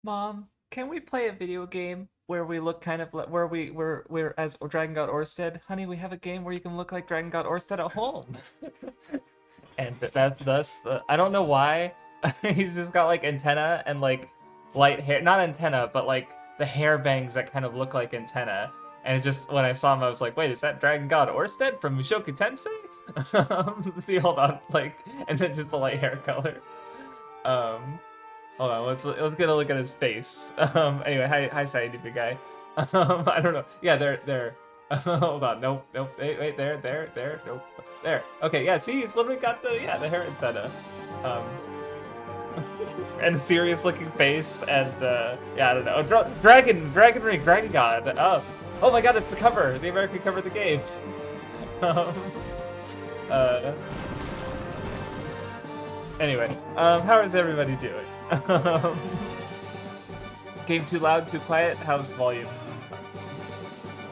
Mom, can we play a video game where we look kind of like where we're as Dragon God Orsted? Honey, we have a game where you can look like Dragon God Orsted at home. And that's thus the, I don't know why he's just got like antenna and like light hair, not antenna, but like the hair bangs that kind of look like antenna. And it just when I saw him, I was like, wait, is that Dragon God Orsted from Mushoku Tensei? See, hold on, like, and then just a light hair color. Um, Hold on, let's get a look at his face. Anyway, hi, Saidi, big guy. I don't know. Yeah, there. Hold on, nope. Wait, there, nope, there. Okay, yeah. See, he's literally got the hair antenna, um, and a serious-looking face, and yeah, I don't know. Dragon Ring, Dragon God. Oh my God, it's the cover, the American cover of the game. Um, uh, anyway, how is everybody doing? Game too loud, too quiet? House volume.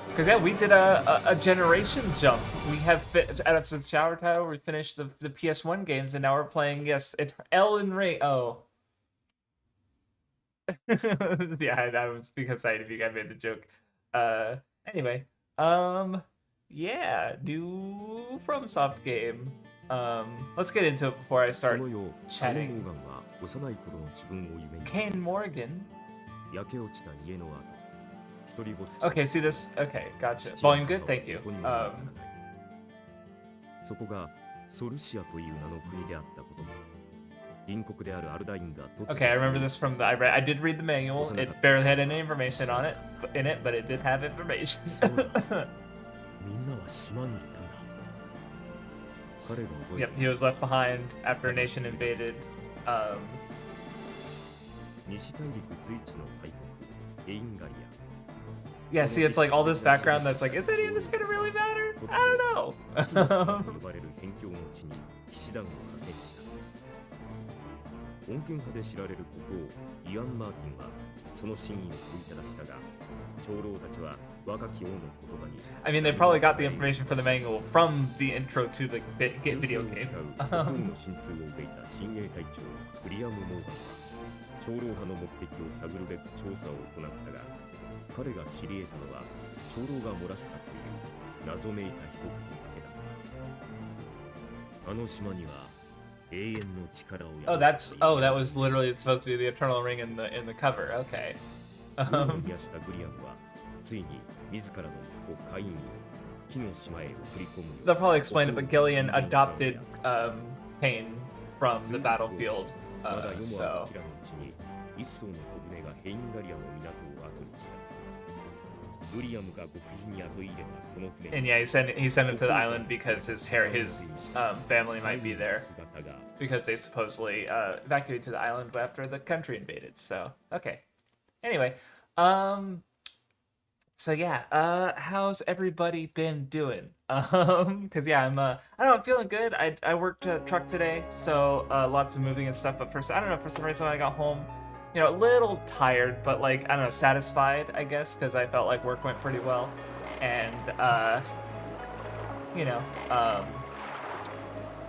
Because yeah, we did a generation jump. We have out of some Shower Tower, we finished the PS1 games, and now we're playing Elden Ring. Oh, yeah, that was because I made the joke. Anyway, yeah, new FromSoft game. Let's get into it before I start chatting. Kane Morgan. Okay, see this? Okay, gotcha. Volume good? Thank you. Okay, I remember this from I did read the manual. It barely had any information on it, but it did have information. Yep, he was left behind after a nation invaded. Yeah, see, it's like all this background that's like, is any of this gonna really matter? I don't know. I mean, they probably got the information for the manual from the intro to the video game. Oh, that was literally supposed to be the Eternal Ring in the cover. Okay. They'll probably explain it, but Gillian adopted Pain from the battlefield, so. And yeah, he sent him to the island because his family might be there, because they supposedly evacuated to the island after the country invaded. So okay. Anyway, so yeah, how's everybody been doing? Cause yeah, I'm feeling good. I worked a truck today, so lots of moving and stuff. But first, I don't know, for some reason when I got home, you know, a little tired, but like, I don't know, satisfied, I guess, because I felt like work went pretty well. And, you know,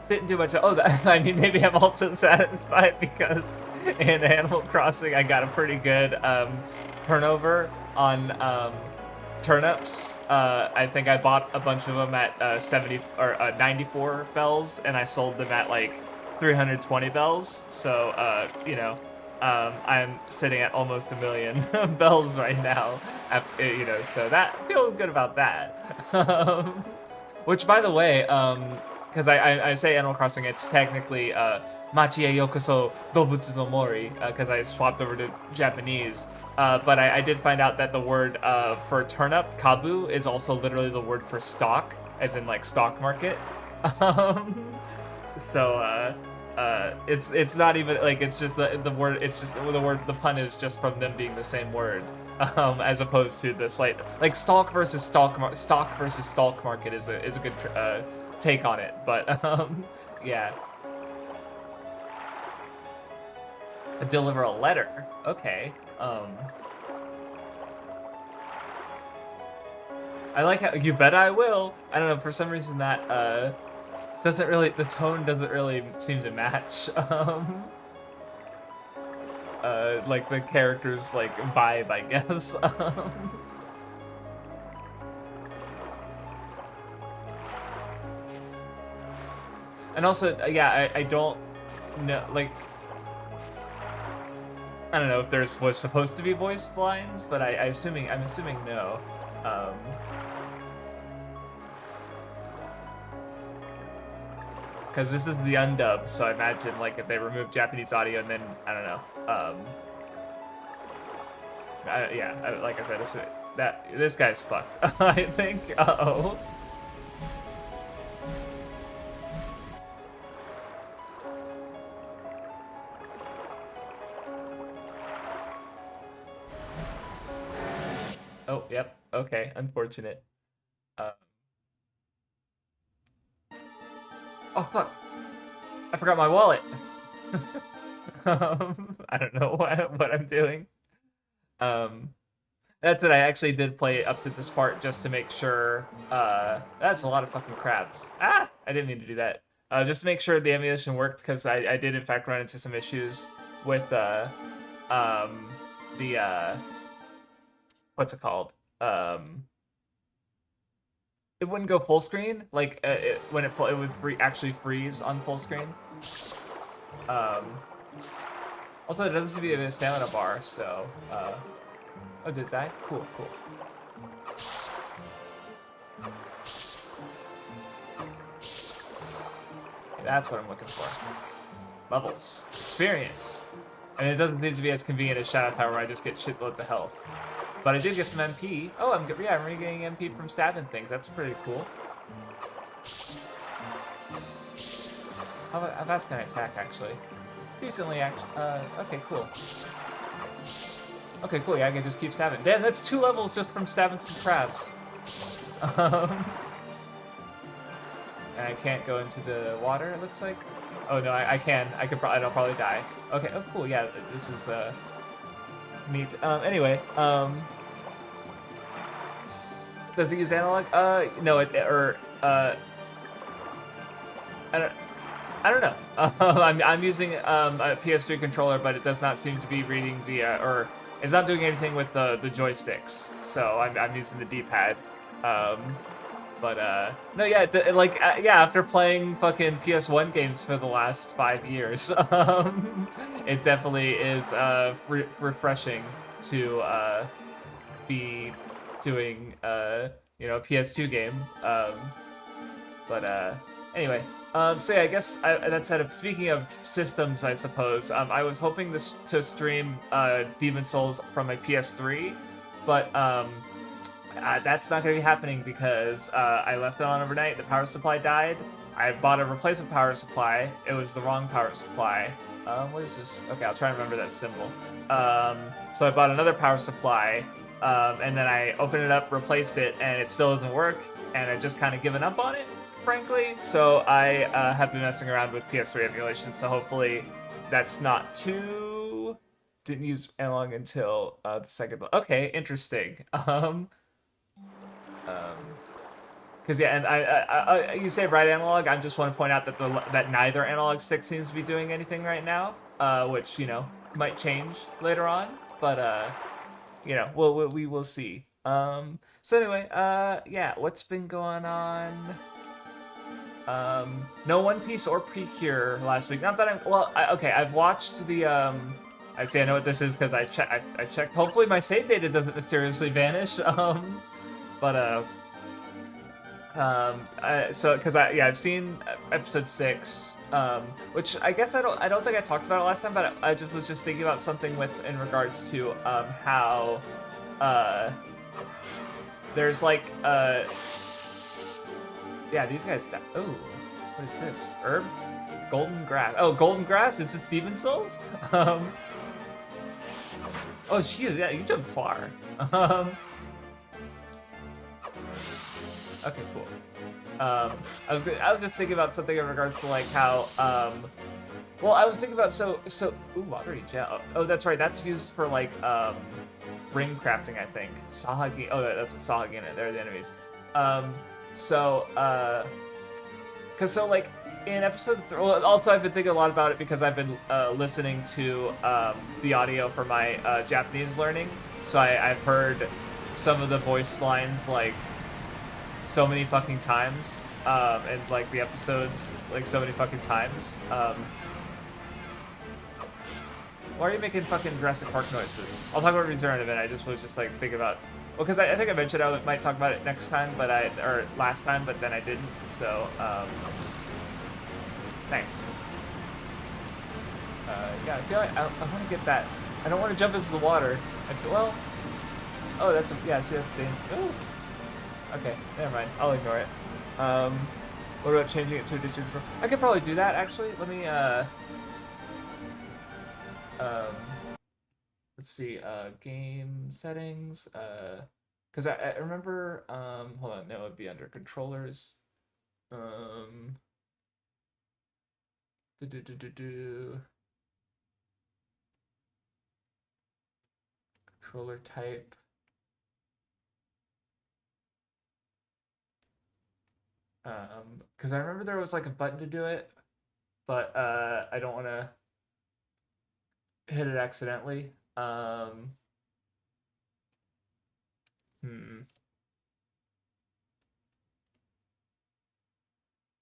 didn't do much. Oh, I mean, maybe I'm also satisfied because in Animal Crossing, I got a pretty good turnover on turnips. I think I bought a bunch of them at 70 or 94 bells, and I sold them at like 320 bells. So, you know, I'm sitting at almost 1 million bells right now, you know, so that feels good about that. Which, by the way, because I say Animal Crossing, it's technically Machi e Yokoso Dobutsu no Mori, because I swapped over to Japanese. But I did find out that the word for turnip, kabu, is also literally the word for stock, as in like stock market. So it's not even like, it's just the word, it's just the word, the pun is just from them being the same word, as opposed to the slight, like stock versus stock market is a good take on it. But yeah, deliver a letter. Okay. I like how, you bet I will. I don't know, for some reason that doesn't really, the tone doesn't really seem to match. like the character's like vibe, I guess. And also, yeah, I don't know, like, I don't know if there's was supposed to be voice lines, but I'm assuming no. Because this is the undub, so I imagine like if they remove Japanese audio and then I don't know. Like I said, this guy's fucked. I think. Uh-oh. Oh, yep. Okay, unfortunate. Oh fuck! I forgot my wallet. I don't know what I'm doing. That's it. I actually did play up to this part just to make sure. That's a lot of fucking crabs. Ah! I didn't mean to do that. Just to make sure the ammunition worked, because I did in fact run into some issues with what's it called? It wouldn't go full screen. Like when it would actually freeze on full screen. Also, it doesn't seem to be a stamina bar, so. Oh, did it die? Cool, cool. That's what I'm looking for. Levels. Experience. I mean, it doesn't seem to be as convenient as Shadow Power where I just get shitloads of health. But I did get some MP. Oh, I'm really getting MP from stabbing things. That's pretty cool. How fast can I attack, actually? Decently, actually. Okay, cool. Okay, cool. Yeah, I can just keep stabbing. Damn, that's 2 levels just from stabbing some crabs. And I can't go into the water, it looks like. Oh no, I can. I'll probably die. Okay. Oh, cool. Yeah, this is neat. Anyway, does it use analog? No. I don't know. I'm using a PS3 controller, but it does not seem to be reading the or it's not doing anything with the joysticks. So I'm using the D-pad. No, yeah, yeah. After playing fucking PS1 games for the last 5 years, it definitely is refreshing to be doing a PS2 game. Anyway, so yeah, I guess that said, speaking of systems, I suppose I was hoping to stream Demon Souls from my PS3, but that's not going to be happening because I left it on overnight. The power supply died. I bought a replacement power supply. It was the wrong power supply. What is this? Okay, I'll try and remember that symbol. So I bought another power supply, and then I opened it up, replaced it, and it still doesn't work. And I've just kind of given up on it, frankly. So I have been messing around with PS3 emulation. So hopefully that's not too. Didn't use analog until the second. Okay, interesting. Because yeah, and I you say right analog. I just want to point out that that neither analog stick seems to be doing anything right now, which might change later on. But we will see. So anyway, yeah, what's been going on? No One Piece or Precure last week. Not that okay. I've watched the I see. I know what this is because I checked. Hopefully my save data doesn't mysteriously vanish. I've seen episode 6, which I guess I don't think I talked about it last time, but I was just thinking about something in regards to how there's like these guys. Oh, what is this? Herb, golden grass. Oh, golden grass. Is it Demon Souls? Oh, jeez, yeah, you jumped far. Okay, cool. I was just thinking about something in regards to like how well, I was thinking about ooh, watery gel. Oh, that's right. That's used for like ring crafting, I think. Sahagi. Oh, that's what Sahagi in it. They're the enemies. Because like in episode 3, well, also I've been thinking a lot about it because I've been listening to the audio for my Japanese learning. So I've heard some of the voice lines like so many fucking times, and like the episodes like so many fucking times. Why are you making fucking Jurassic Park noises? I'll talk about Return in a minute. I just was just like thinking about, well, because I think I mentioned I might talk about it next time, or last time, but then I didn't. So nice. Yeah, I feel like I want to get that. I don't want to jump into the water. Well, oh, that's yeah. See, that's Dane. Ooh. Okay, never mind. I'll ignore it. What about changing it to a digital? I could probably do that actually. Let me let's see, game settings, because I remember, hold on, no, it would be under controllers, controller type, because I remember there was like a button to do it, but I don't want to hit it accidentally. I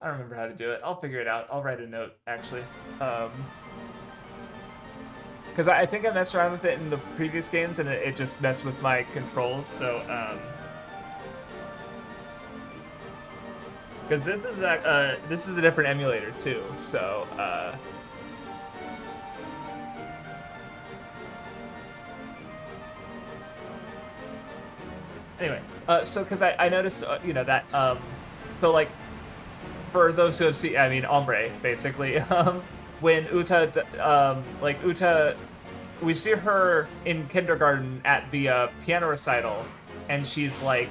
don't remember how to do it. I'll figure it out. I'll write a note, actually. Because I think I messed around with it in the previous games, and it just messed with my controls, so, because this is a different emulator, too, so, anyway, so because I noticed, you know, that, so, like, for those who have seen, I mean, Ombre, basically, when Uta, we see her in kindergarten at the piano recital, and she's like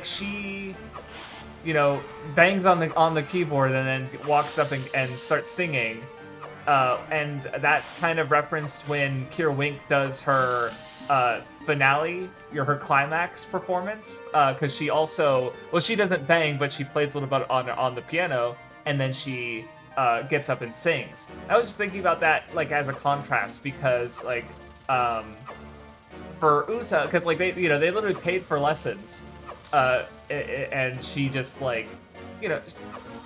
she, you know, bangs on the keyboard and then walks up and starts singing, and that's kind of referenced when Keira Wink does her finale, her climax performance, because she also, well, she doesn't bang, but she plays a little bit on the piano, and then she gets up and sings. I was just thinking about that, like, as a contrast, because, like, for Uta, because, like, they literally paid for lessons, and she just, like, you know,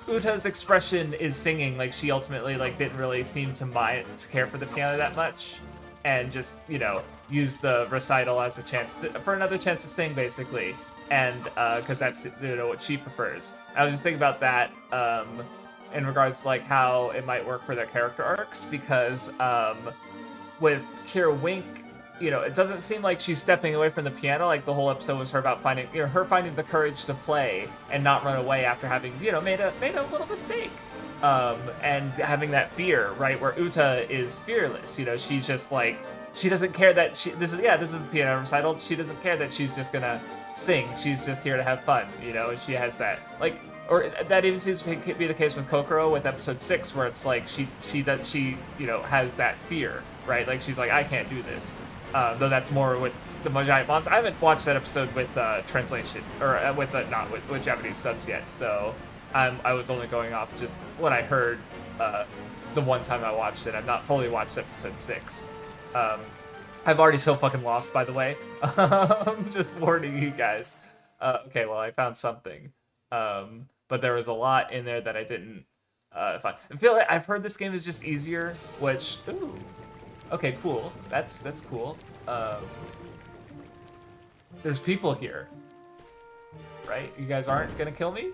Uta's expression is singing. Like, she ultimately, like, didn't really seem to care for the piano that much, and just, you know, use the recital as a chance for another chance to sing, basically, and because that's, you know, what she prefers. I was just thinking about that in regards to, like, how it might work for their character arcs, because with Keira Wink, you know, it doesn't seem like she's stepping away from the piano. Like, the whole episode was her about finding the courage to play and not run away after having, you know, made a little mistake. And having that fear, right, where Uta is fearless. You know, she's just like, she doesn't care that this is the piano recital. She doesn't care that she's just gonna sing. She's just here to have fun, you know, and she has that, like, or that even seems to be the case with Kokoro with episode 6, where it's like she you know, has that fear, right? Like, she's like, I can't do this. Though that's more with the Giant Monster. I haven't watched that episode with translation, or not with Japanese subs yet, so I was only going off just what I heard the one time I watched it. I've not fully watched episode 6. I've already so fucking lost, by the way. Just warning you guys. Okay, well, I found something. But there was a lot in there that I didn't find. I feel like I've heard this game is just easier, which, ooh. Okay, cool. That's cool. There's people here. Right? You guys aren't gonna kill me?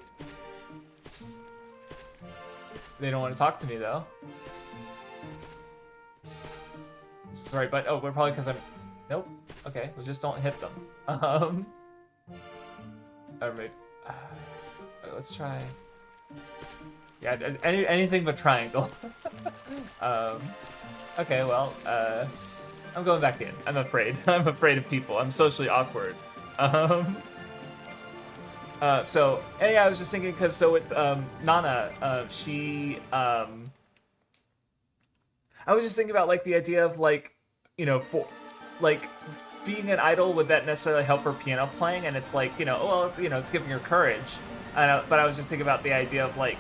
They don't want to talk to me, though. Sorry, but oh, we're probably because I'm. Nope. Okay, well, just don't hit them. Alright. Let's try. Yeah, anything but triangle. Okay, well, I'm going back in. I'm afraid. I'm afraid of people. I'm socially awkward. So, and yeah, I was just thinking, because so with Nana, she, I was just thinking about, like, the idea of, like, you know, for, like, being an idol, would that necessarily help her piano playing? And it's like, you know, well, it's, you know, it's giving her courage. But I was just thinking about the idea of, like,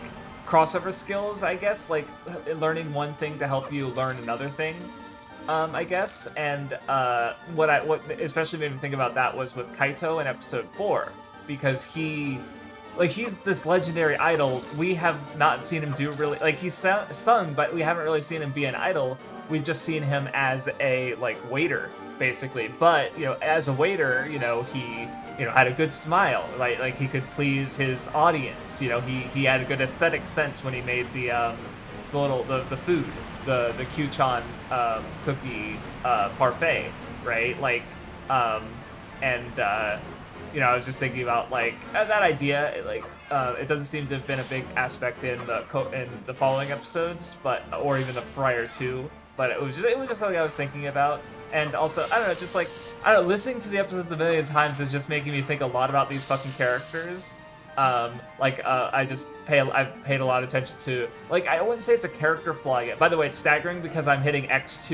crossover skills, I guess, like learning one thing to help you learn another thing, I guess. And what especially made me think about that was with Kaito in episode 4, because he's this legendary idol. We have not seen him do really, like, he's sung, but we haven't really seen him be an idol. We've just seen him as a, like, waiter, basically. But, you know, as a waiter, you know, he, you know, had a good smile, like he could please his audience. You know, he had a good aesthetic sense when he made the food, the Q-chan cookie parfait, right? Like, you know, I was just thinking about, like, that idea. Like, it doesn't seem to have been a big aspect in the following episodes, but, or even the prior two. But it was just something I was thinking about. And also, I don't know, just like, I don't know, listening to the episodes a million times is just making me think a lot about these fucking characters. I've paid a lot of attention to, like, I wouldn't say it's a character flaw yet. By the way, it's staggering because I'm hitting X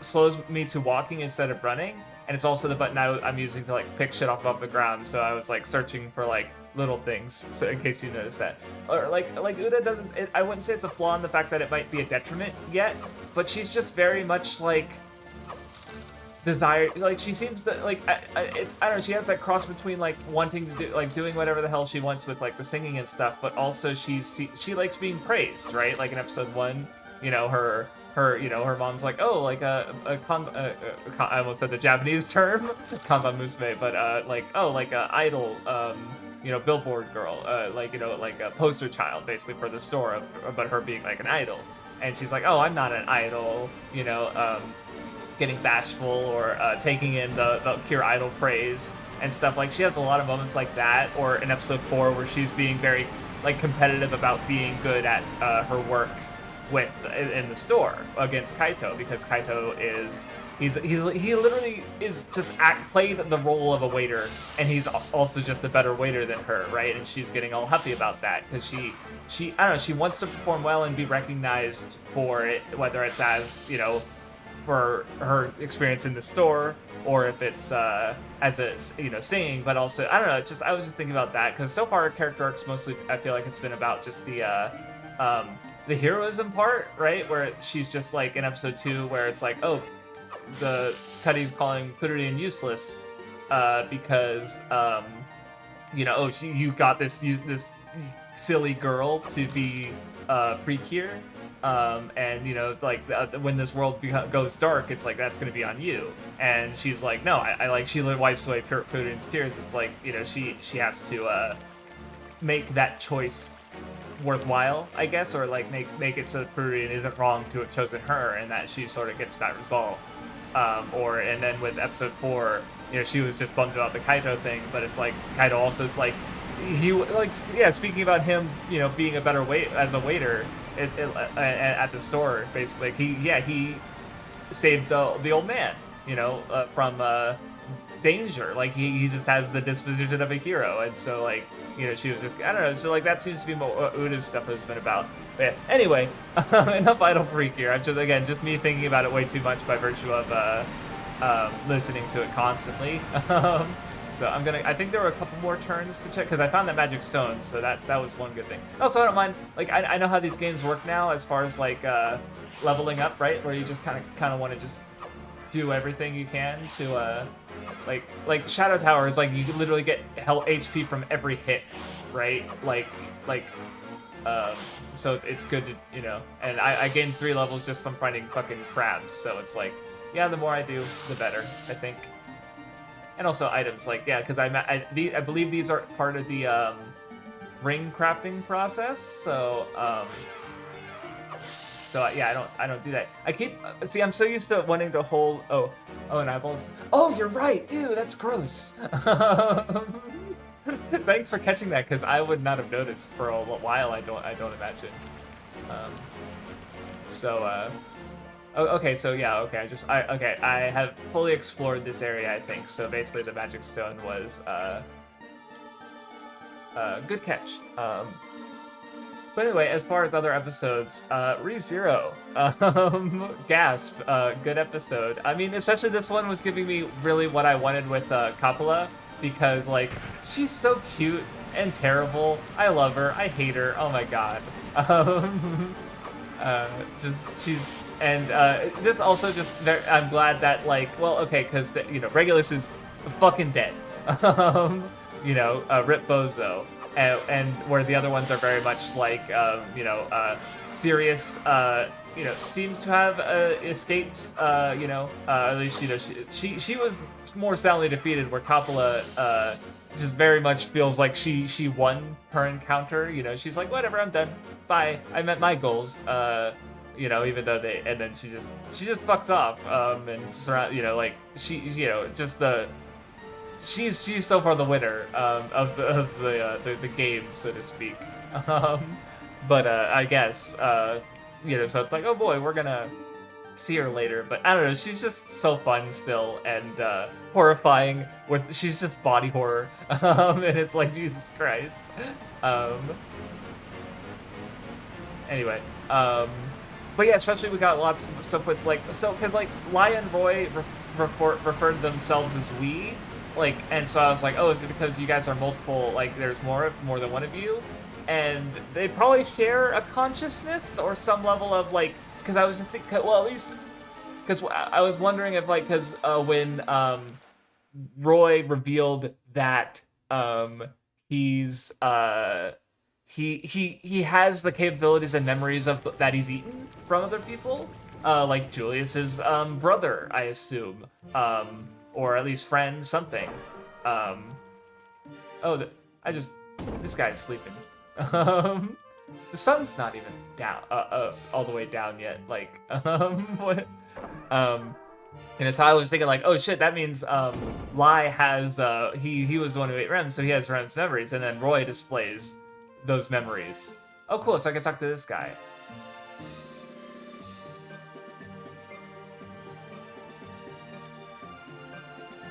slows me to walking instead of running. And it's also the button I'm using to, like, pick shit off the ground. So I was, like, searching for, like, little things, so in case you noticed that. Or, like Uda doesn't, I wouldn't say it's a flaw in the fact that it might be a detriment yet, but she's just very much, like, desire, like, she seems to, like, I don't know, she has that cross between, like, wanting to do, like, doing whatever the hell she wants with, like, the singing and stuff, but also she likes being praised, right? Like in episode 1, you know, her mom's like, oh, like I almost said the Japanese term, kanban musume, but like, oh, like a idol, you know, billboard girl, like, you know, like a poster child basically for the store, but her being like an idol, and she's like, oh, I'm not an idol, you know, getting bashful or taking in the pure idol praise and stuff. Like, she has a lot of moments like that, or in episode 4 where she's being very, like, competitive about being good at her work in the store against Kaito, because Kaito is he literally is just played the role of a waiter, and he's also just a better waiter than her, right? And she's getting all happy about that because she I don't know, she wants to perform well and be recognized for it, whether it's as, you know, for her experience in the store, or if it's as a, you know, singing. But also, I don't know, just I was just thinking about that because so far her character arcs mostly, I feel like it's been about just the heroism part, right? Where she's just like in episode 2, where it's like, oh, the Cuddy's calling Kuririn useless because you know, oh, you got this silly girl to be precure. And, you know, like, when this world goes dark, it's like, that's going to be on you. And she's like, no, I like, she wipes away Kuririn's tears. It's like, you know, she has to make that choice worthwhile, I guess, or like make it so that Kuririn isn't wrong to have chosen her, and that she sort of gets that resolve. And then with episode 4, you know, she was just bummed about the Kaito thing, but it's like, Kaito also, like, he, like, yeah, speaking about him, you know, being a better as a waiter at the store, basically, he saved the old man, you know, from danger. Like, he just has the disposition of a hero, and so, like, you know, she was just, I don't know, so, like, that seems to be what Uda's stuff has been about. But yeah, anyway, enough Idol Freak here. I'm just me thinking about it way too much by virtue of listening to it constantly. So I think there were a couple more turns to check, because I found that magic stone, so that was one good thing. Also, I don't mind, like, I know how these games work now as far as, like, leveling up, right? Where you just kind of want to just do everything you can to, like Shadow Tower is like, you literally get hell HP from every hit, right? So it's good to, you know, and I gained 3 levels just from finding fucking crabs, so it's like, yeah, the more I do, the better, I think. And also items, like, yeah, because I believe these are part of the ring crafting process. So yeah, I don't do that. I keep see, I'm so used to wanting to hold. Oh, and eyeballs. Oh, you're right, ew, that's gross. Thanks for catching that, because I would not have noticed for a while. I don't imagine. Okay, so yeah, okay, I have fully explored this area, I think. So basically the magic stone was good catch. But anyway, as far as other episodes, ReZero, gasp, good episode. I mean, especially this one was giving me really what I wanted with Kapala, because, like, she's so cute, and terrible. I love her. I hate her. Oh my god. Um, just she's and just also just I'm glad that like well okay because you know Regulus is fucking dead. You know Rip Bozo and where the other ones are very much like you know Sirius you know seems to have escaped you know at least you know she was more soundly defeated where Coppola just very much feels like she won her encounter. You know, she's like, whatever, I'm done. Bye. I met my goals. You know, even though and then she just fucks off. And just around, you know, like you know, just she's so far the winner of the game, so to speak. But I guess you know, so it's like, oh boy, we're gonna see her later, but I don't know, she's just so fun still and horrifying with she's just body horror. And it's like Jesus Christ. Anyway, but yeah, especially we got lots of stuff with like so because like Laia and Roy referred to themselves as we, like, and so I was like, oh, is it because you guys are multiple, like there's more than one of you? And they probably share a consciousness or some level of like because I was just thinking, well, at least because I was wondering if like because when Roy revealed that he's he has the capabilities and memories of that he's eaten from other people, like Julius's brother, I assume, or at least friend, something. Oh, this guy's sleeping. The sun's not even down, all the way down yet. Like, what? You know, so I was thinking like, oh shit, that means Lai has he was the one who ate Rem, so he has Rem's memories, and then Roy displays those memories. Oh, cool. So I can talk to this guy.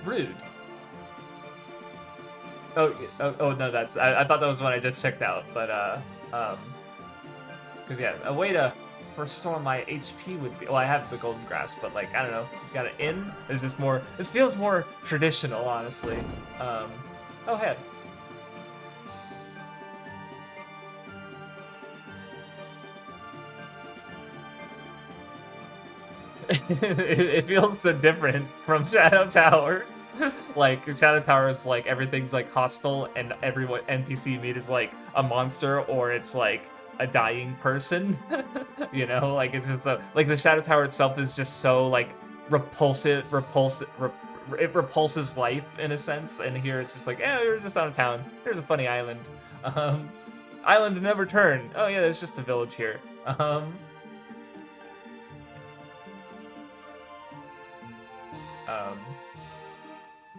Rude. Oh no, that's I thought that was one I just checked out, but because yeah, a way to restore my HP would be, well, I have the golden grasp, but like I don't know, got it in. Is this more? This feels more traditional, honestly. Oh hey. It feels so different from Shadow Tower. Like Shadow Tower is like everything's like hostile and every NPC you meet is like a monster or it's like a dying person. You know, like it's just like the Shadow Tower itself is just so like repulsive. It repulses life in a sense, and here it's just like, yeah, you're just out of town. Here's a funny island. Island to never turn. Oh yeah, there's just a village here.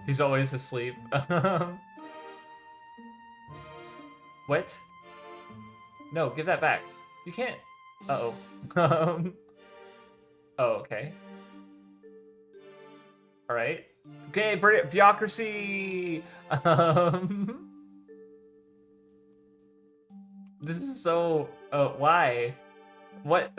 He's always asleep. What? No, give that back. You can't. Uh-oh. Oh, okay. All right. Okay, bureaucracy. This is so. Why? What?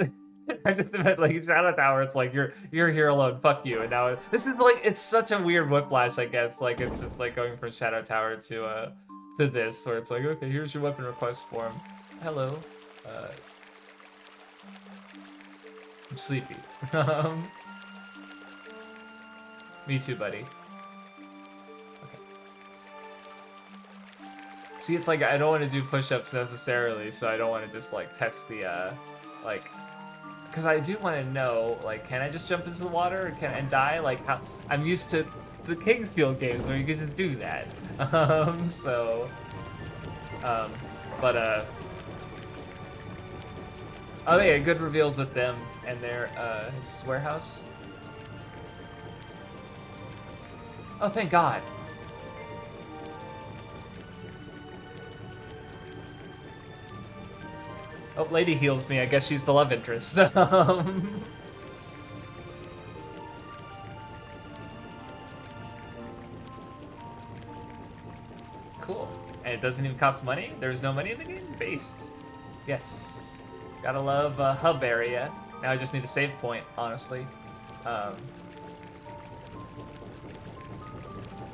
I just meant like Shadow Tower. It's like you're here alone. Fuck you. And now this is like it's such a weird whiplash. I guess like it's just like going from Shadow Tower to this, where it's like okay, here's your weapon request form. Hello. I'm sleepy. Me too, buddy. Okay. See, it's like I don't want to do push-ups necessarily, so I don't want to just like test the like. Because I do want to know, like, can I just jump into the water and die? Like, how I'm used to the Kingsfield games where you can just do that. Oh yeah, good reveals with them and their warehouse. Oh, thank God. Oh, lady heals me. I guess she's the love interest. Cool. And it doesn't even cost money? There's no money in the game? Based. Yes. Gotta love hub area. Now I just need a save point, honestly.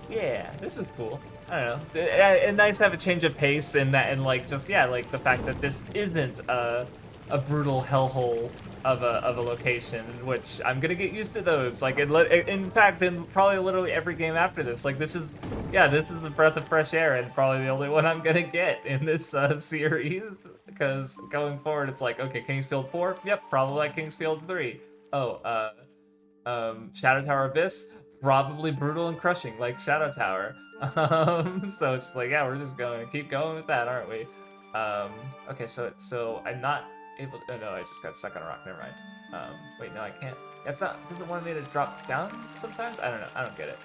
Yeah, this is cool. I don't know. It's nice to have a change of pace in that, and like just yeah, like the fact that this isn't a brutal hellhole of a location, which I'm gonna get used to those. Like in fact, in probably literally every game after this, like this is a breath of fresh air, and probably the only one I'm gonna get in this series. Because going forward, it's like okay, Kingsfield 4, yep, probably like Kingsfield 3. Oh, Shadow Tower Abyss, probably brutal and crushing like Shadow Tower. So it's like, yeah, we're just going to keep going with that, aren't we? Okay, so I'm not able to, oh no, I just got stuck on a rock, never mind. Wait, no, I can't. That's not, does it want me to drop down sometimes? I don't know, I don't get it.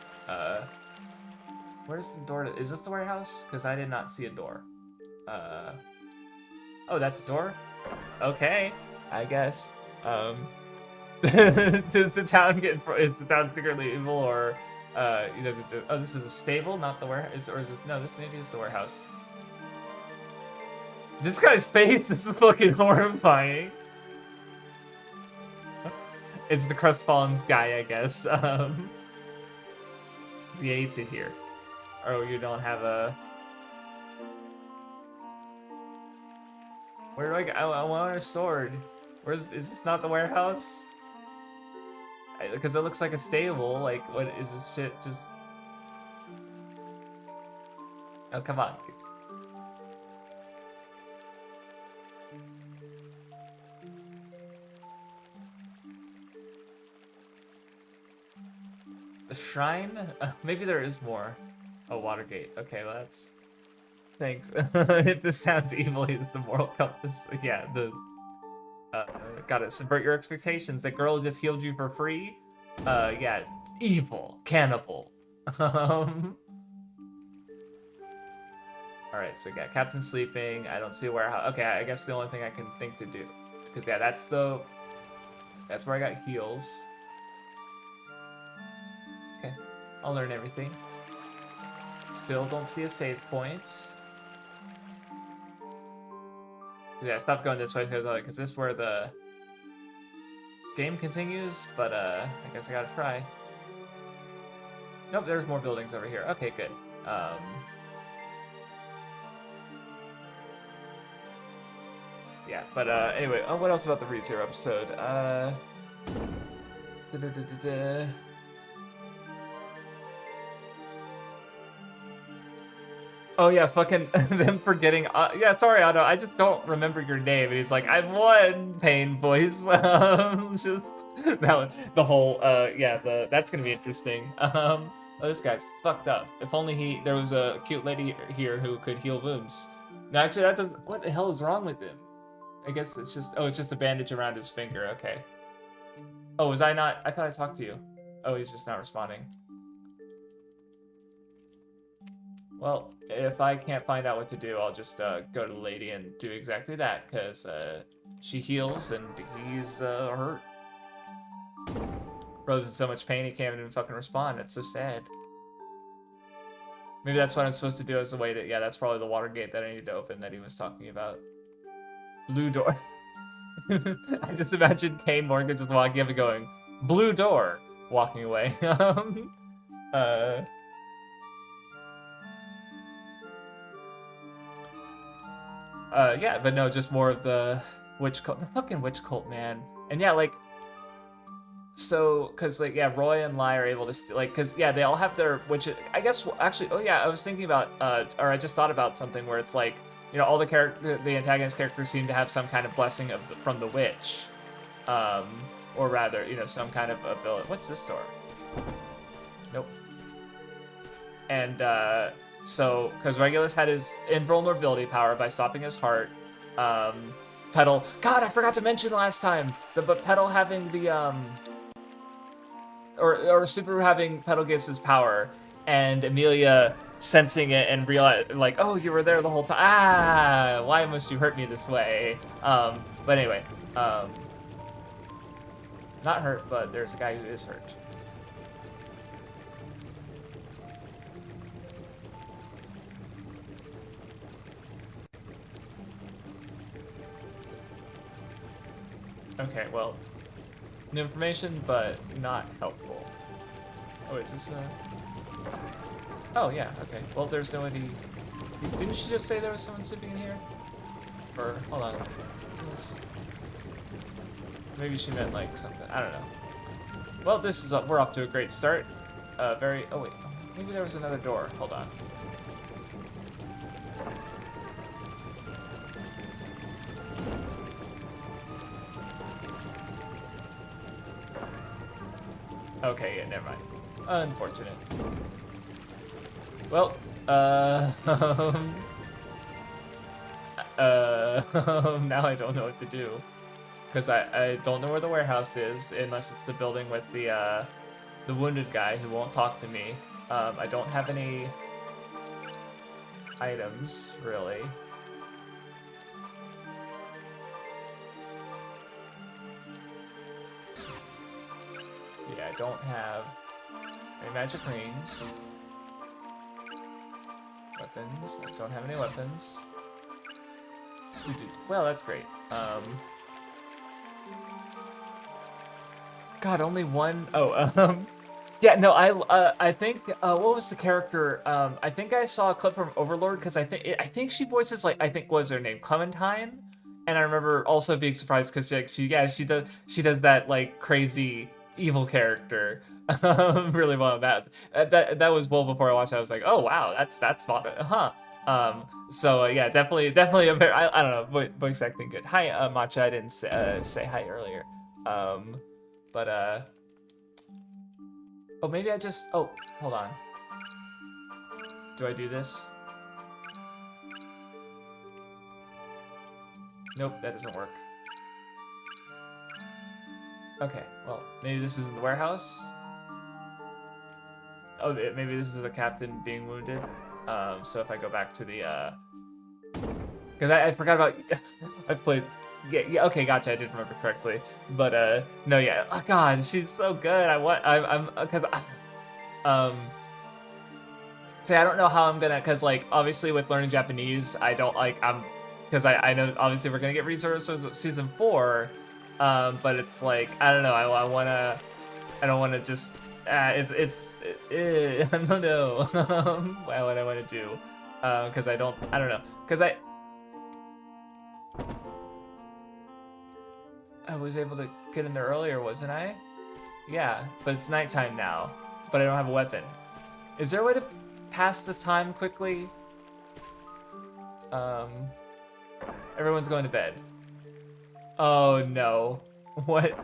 Where's the door to, is this the warehouse? Because I did not see a door. Oh, that's a door? Okay, I guess. Is the town secretly evil, or does it just, oh, this is a stable, not the warehouse, or is this, no, this maybe is the warehouse. This guy's face is fucking horrifying. It's the crestfallen guy, I guess. He hates it here. Oh, you don't have a... Where do I go? I want a sword. Is this not the warehouse? Because it looks like a stable. Like, what is this shit? Just... Oh, come on. The shrine? Maybe there is more. Oh, Watergate. Okay, well that's... Thanks. If this sounds evil, it's the moral compass. Yeah, the... gotta subvert your expectations. That girl just healed you for free? Yeah, evil. Cannibal. Alright, so yeah, Captain's sleeping. I don't see a warehouse. Okay, I guess the only thing I can think to do. Because yeah, that's where I got heals. Okay, I'll learn everything. Still don't see a save point. Yeah, stop going this way because this is where the game continues, but I guess I gotta try. Nope, there's more buildings over here. Okay, good. Yeah, but anyway, what else about the ReZero episode? Oh yeah, fucking them forgetting. Yeah, sorry, Otto. I just don't remember your name. And he's like, I'm one pain voice. Just that the whole. Yeah, that's gonna be interesting. Oh, this guy's fucked up. If only there was a cute lady here who could heal wounds. No, actually, that doesn't. What the hell is wrong with him? I guess it's just. Oh, it's just a bandage around his finger. Okay. Oh, was I not? I thought I talked to you. Oh, he's just not responding. Well, if I can't find out what to do, I'll just go to the lady and do exactly that, because she heals and he's hurt. Bro's in so much pain he can't even fucking respond. It's so sad. Maybe that's what I'm supposed to do as a way to... Yeah, that's probably the water gate that I need to open that he was talking about. Blue door. I just imagine Kane Morgan just walking up and going, blue door, walking away. Yeah, but no, just more of the witch cult, the fucking witch cult, man. And yeah, like, so, cause like, yeah, Roy and Lai are able to, like, cause yeah, they all have their witch, I guess, actually, oh yeah, I was thinking about, or I just thought about something where it's like, you know, all the antagonist characters seem to have some kind of blessing from the witch. Or rather, you know, some kind of ability. What's this door? Nope. And, so, because Regulus had his invulnerability power by stopping his heart, Petal, God, I forgot to mention last time, but Petal having the, or Subaru having Petalgeist's power, and Amelia sensing it and realize, like, oh, you were there the whole time, ah, why must you hurt me this way? But anyway, not hurt, but there's a guy who is hurt. Okay, well, new information, but not helpful. Oh, is this Oh, yeah, okay. Well, there's nobody... Didn't she just say there was someone sleeping in here? Or, hold on. Maybe she meant, like, something. I don't know. Well, this is... we're off to a great start. Oh, wait. Maybe there was another door. Hold on. Okay, yeah, never mind. Unfortunate. Well, now I don't know what to do. Because I don't know where the warehouse is, unless it's the building with the wounded guy who won't talk to me. I don't have any items, really. Yeah, I don't have any magic rings. Weapons. I don't have any weapons. Well, that's great. God, only one. Oh, yeah, no, I think what was the character? I think I saw a clip from Overlord because I think she voices like what was her name, Clementine, and I remember also being surprised because she does that like crazy evil character really well. That was well before I watched it. I was like, oh wow, that's spot on, huh? So yeah, definitely a very I don't know, voice acting good. Hi, Matcha. I didn't say hi earlier. But oh, maybe I just... Oh, hold on. Do I do this? Nope, that doesn't work. Okay, well, maybe this is in the warehouse? Oh, maybe this is the captain being wounded. So if I go back to the... Because I forgot about... I've played... Yeah, okay, gotcha, I did remember correctly. But, no, yeah. Oh, God, she's so good. Because... See, I don't know how I'm gonna, because, like, obviously with learning Japanese, I don't, like, because I know, obviously, we're gonna get resources Season 4, but it's, like, I don't know, I don't wanna just, I don't know, what I wanna do, because I don't know, because I was able to get in there earlier, wasn't I? Yeah, but it's nighttime now, but I don't have a weapon. Is there a way to pass the time quickly? Everyone's going to bed. Oh no. What?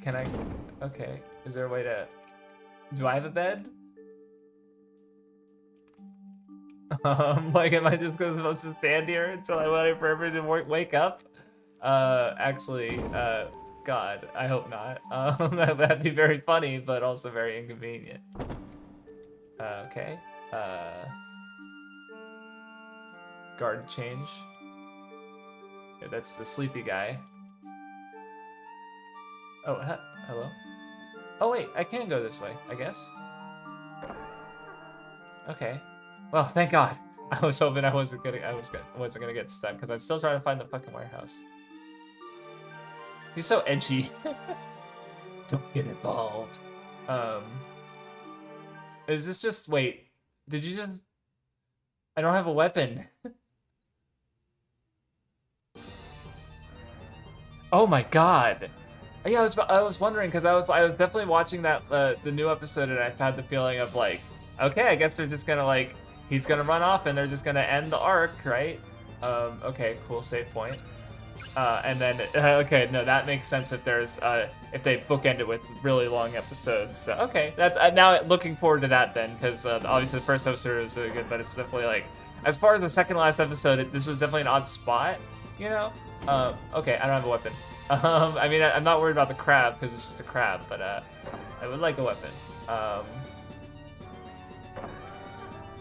Can I? Okay. Is there a way to? Do I have a bed? Like, am I just supposed to stand here until I wait for everyone to wake up? Actually, God, I hope not. That'd be very funny, but also very inconvenient. Okay. Guard change. Yeah, that's the sleepy guy. Oh, hello. Oh wait, I can go this way, I guess. Okay. Well, thank God. I was hoping I wasn't gonna get stuck because I'm still trying to find the fucking warehouse. He's so edgy. Don't get involved. Is this just... Wait, did you just... I don't have a weapon. Oh my God. Yeah, I was wondering because I was definitely watching that the new episode and I had the feeling of like, okay, I guess they're just gonna like, he's gonna run off and they're just gonna end the arc, right? Okay, cool, save point. And then, okay, no, that makes sense if there's, if they bookend it with really long episodes. So, okay, that's, now looking forward to that then, because obviously the first episode was really good, but it's definitely like, as far as the second last episode, this was definitely an odd spot, you know? Okay, I don't have a weapon. I mean, I'm not worried about the crab, because it's just a crab, but, I would like a weapon.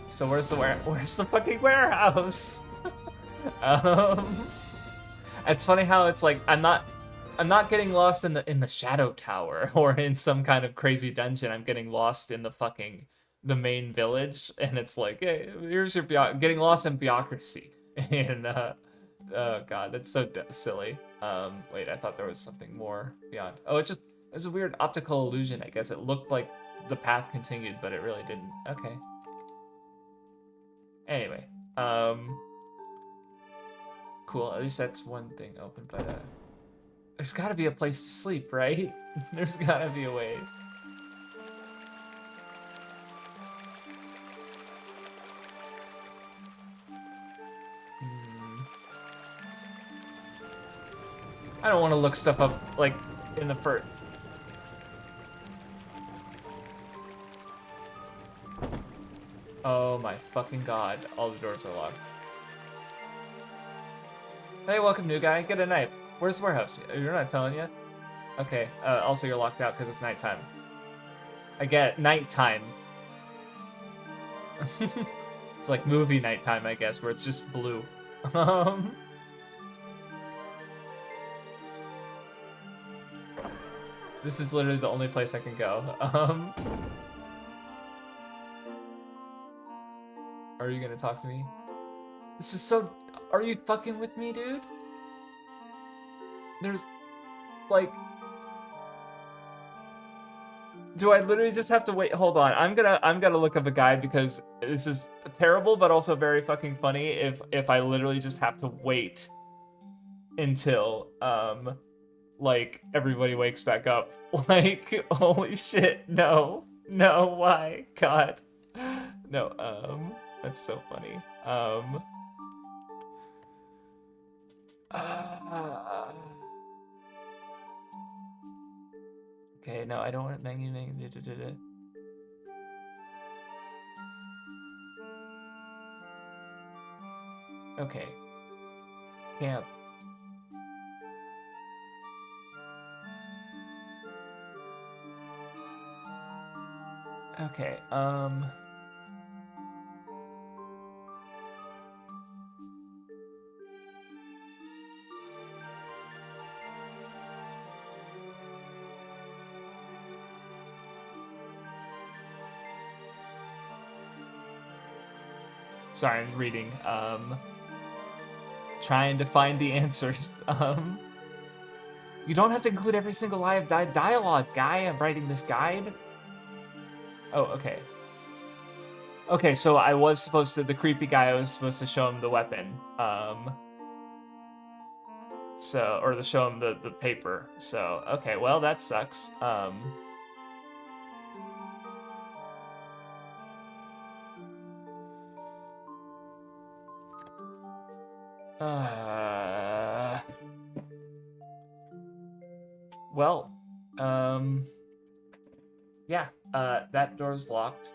So where's the fucking warehouse? It's funny how it's like I'm not getting lost in the Shadow Tower or in some kind of crazy dungeon. I'm getting lost in the main village, and it's like, hey, here's your getting lost in bureaucracy. And oh God, that's so silly. Wait, I thought there was something more beyond. Oh, it was a weird optical illusion. I guess it looked like the path continued, but it really didn't. Okay. Anyway, cool. At least that's one thing open, but there's got to be a place to sleep, right? There's got to be a way. I don't want to look stuff up like in the first. Oh my fucking god, all the doors are locked. Hey, welcome, new guy. Get a knife. Where's the warehouse? You're not telling yet? Okay, also you're locked out because it's nighttime. I get nighttime. It's like movie nighttime, I guess, where it's just blue. This is literally the only place I can go. Are you gonna talk to me? This is so... Are you fucking with me, dude? There's... Like... Do I literally just have to wait? Hold on. I'm gonna look up a guide because this is terrible, but also very fucking funny if I literally just have to wait until, like, everybody wakes back up. Like, holy shit. No. No, why? God. No, that's so funny. Okay, no, I don't want it. Okay. Camp. Okay, sorry, I'm reading, trying to find the answers. You don't have to include every single line of dialogue, guy. I'm writing this guide. Oh, okay. Okay, so I was supposed to, the creepy guy, I was supposed to show him the weapon. So, or to show him the paper. So, okay, well, that sucks. Well, yeah, that door's locked.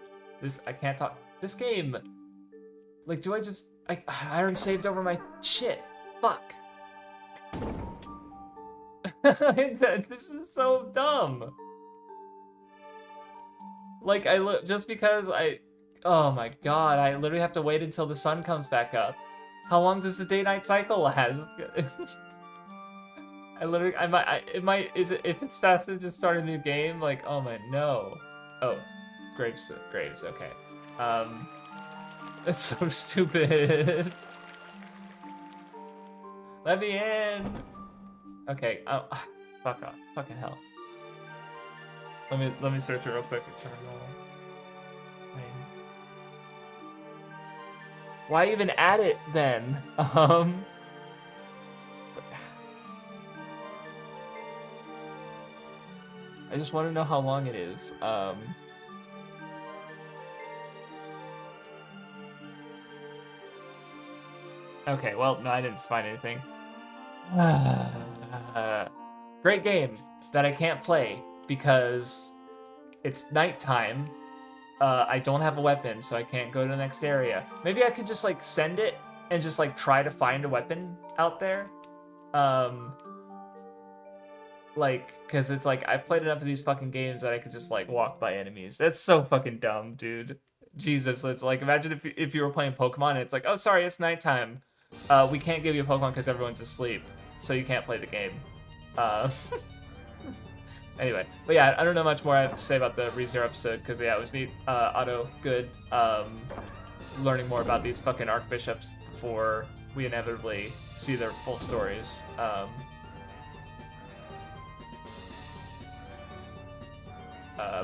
I can't talk. This game, like, do I just, I already saved over my shit. Fuck. This is so dumb. Like, just because oh my god, I literally have to wait until the sun comes back up. How long does the day-night cycle last? If it's fast to just start a new game, like, oh my, no. Oh, Graves, okay. That's so stupid. Let me in. Okay, fuck off, fucking hell. Let me search it real quick. Why even add it then? I just want to know how long it is. Okay, well, no, I didn't find anything. Great game that I can't play because it's nighttime. I don't have a weapon, so I can't go to the next area. Maybe I could just, like, send it and just, like, try to find a weapon out there. Like, because it's like, I've played enough of these fucking games that I could just, like, walk by enemies. That's so fucking dumb, dude. Jesus, it's like, imagine if you were playing Pokemon and it's like, oh, sorry, it's nighttime. We can't give you a Pokemon because everyone's asleep, so you can't play the game. Anyway, but yeah, I don't know much more I have to say about the ReZero episode, because yeah, it was neat. Otto, good. Learning more about these fucking Archbishops before we inevitably see their full stories.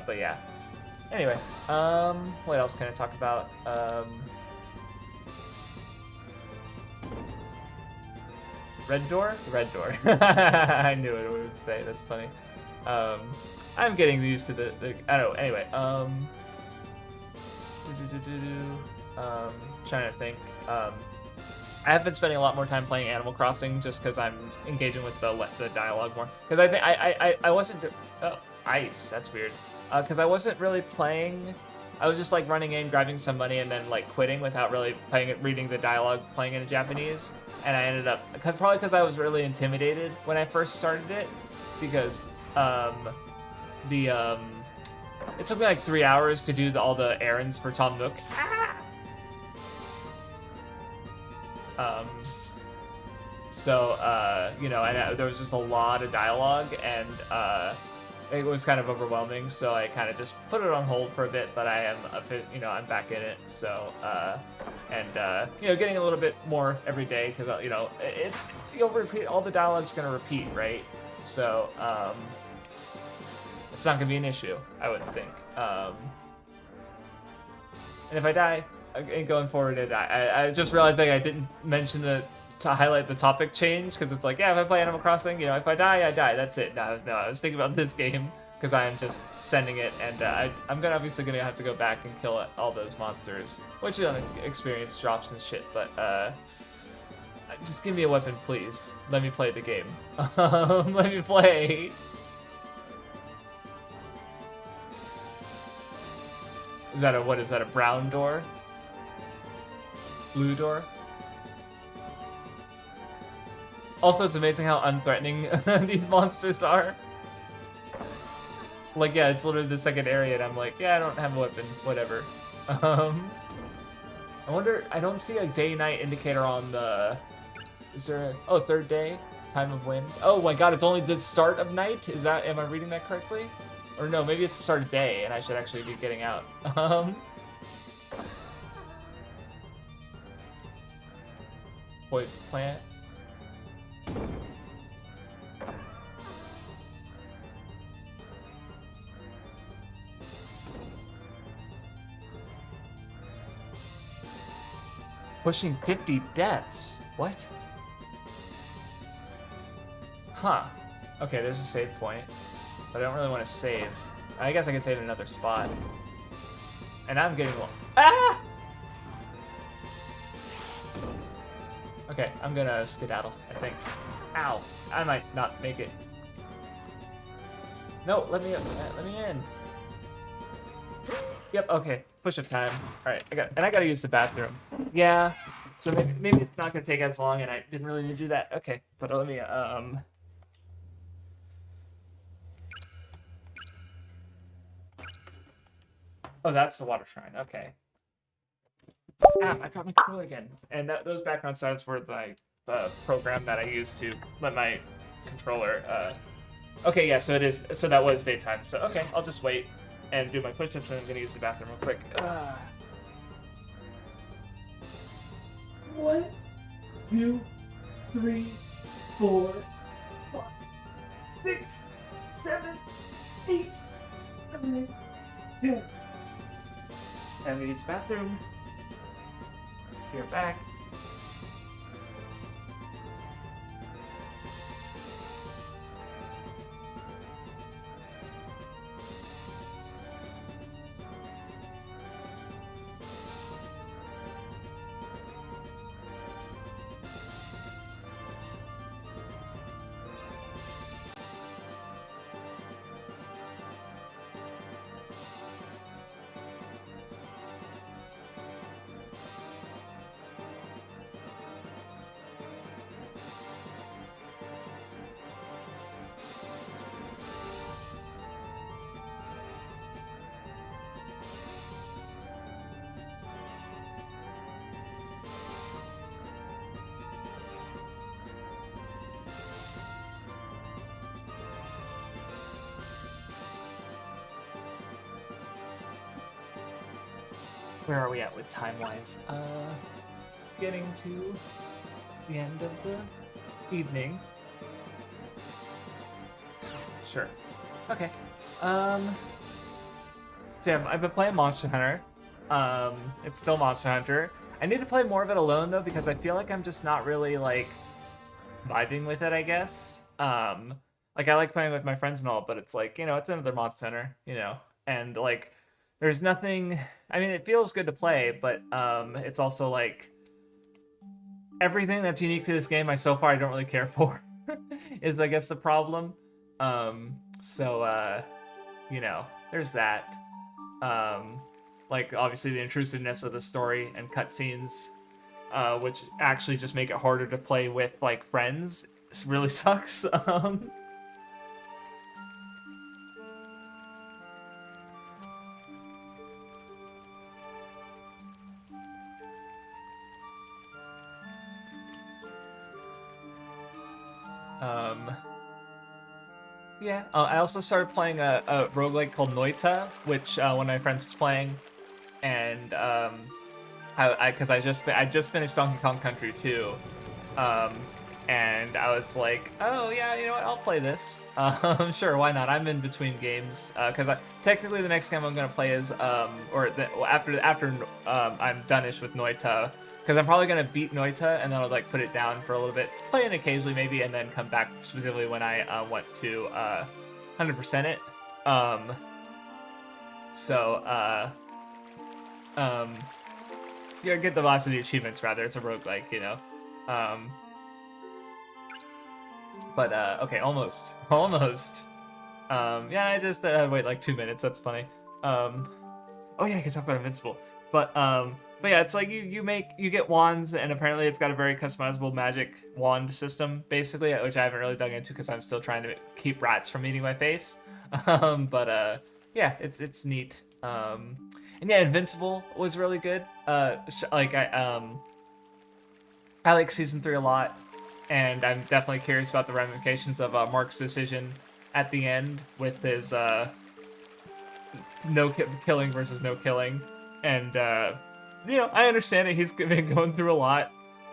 But yeah. Anyway, what else can I talk about? Red door? Red door. I knew it would say. That's funny. I'm getting used to the I don't know. Anyway, trying to think. I have been spending a lot more time playing Animal Crossing just because I'm engaging with the dialogue more. Because I think I wasn't. Oh, ice. That's weird. Because I wasn't really playing. I was just like running in, grabbing some money, and then like quitting without really playing it, reading the dialogue, playing it in Japanese. And I ended up probably because I was really intimidated when I first started it, because it took me like 3 hours to do all the errands for Tom Nook. You know, and there was just a lot of dialogue, and it was kind of overwhelming, so I kind of just put it on hold for a bit, but I am you know, I'm back in it, so you know, getting a little bit more every day, because you know, you'll repeat, all the dialogue's gonna repeat, right? So it's not gonna be an issue, I wouldn't think. And if I die going forward, I just realized like I didn't mention to highlight the topic change, because it's like, yeah, if I play Animal Crossing, you know, if I die, I die. That's it. No, I was thinking about this game because I am just sending it, and I'm obviously gonna have to go back and kill all those monsters, which you don't experience drops and shit. But just give me a weapon, please. Let me play the game. Let me play. What is that? A brown door? Blue door? Also, it's amazing how unthreatening these monsters are. Like, yeah, it's literally the second area, and I'm like, yeah, I don't have a weapon, whatever. I wonder, I don't see a day-night indicator on the... Is there a... Oh, third day? Time of wind? Oh my god, it's only the start of night? Am I reading that correctly? Or no, maybe it's the start of day, and I should actually be getting out. Poison plant. Pushing 50 deaths. What? Huh. Okay, there's a save point. But I don't really want to save. I guess I can save in another spot. And I'm getting one. Ah! Okay, I'm gonna skedaddle, I think. Ow. I might not make it. No, let me in. Yep, okay. Push-up time. Alright, I gotta use the bathroom. Yeah. So maybe it's not gonna take as long, and I didn't really need to do that. Okay, but let me Oh, that's the water shrine. Okay. Ah, I got my controller again. And those background sounds were the program that I used to let my controller. Okay, yeah. So it is. So that was daytime. So okay, I'll just wait and do my push-ups, and I'm gonna use the bathroom real quick. 1, 2, 3, 4, 5, 6, 7, 8, 9, 10. And we use the bathroom. You're back. Where are we at with time-wise? Getting to the end of the evening. Sure. Okay. So yeah, I've been playing Monster Hunter. It's still Monster Hunter. I need to play more of it alone though because I feel like I'm just not really like vibing with it, I guess. Like I like playing with my friends and all, but it's like, it's another Monster Hunter, and like there's nothing. I mean, it feels good to play, but it's also like everything that's unique to this game. I don't really care for, is I guess the problem. So there's that. Like obviously the intrusiveness of the story and cutscenes, which actually just make it harder to play with like friends. This really sucks. Yeah. I also started playing a roguelike called Noita, which one of my friends was playing, and because I just finished Donkey Kong Country 2, and I was like, oh yeah, you know what, I'll play this. Sure, why not? I'm in between games because technically the next game I'm gonna play is after I'm done-ish with Noita. Because I'm probably gonna beat Noita and then I'll like put it down for a little bit, play it occasionally maybe, and then come back specifically when I want to 100% it. Yeah, get the last of the achievements rather. It's a roguelike, But okay, almost. Yeah, I just wait like 2 minutes. That's funny. Oh yeah, I guess I've got Invincible. But yeah, it's like you get wands, and apparently it's got a very customizable magic wand system, basically, which I haven't really dug into because I'm still trying to keep rats from eating my face. But yeah, it's neat. And yeah, Invincible was really good. Like I like season 3 a lot, and I'm definitely curious about the ramifications of Mark's decision at the end with his killing versus no killing, and I understand it. He's been going through a lot,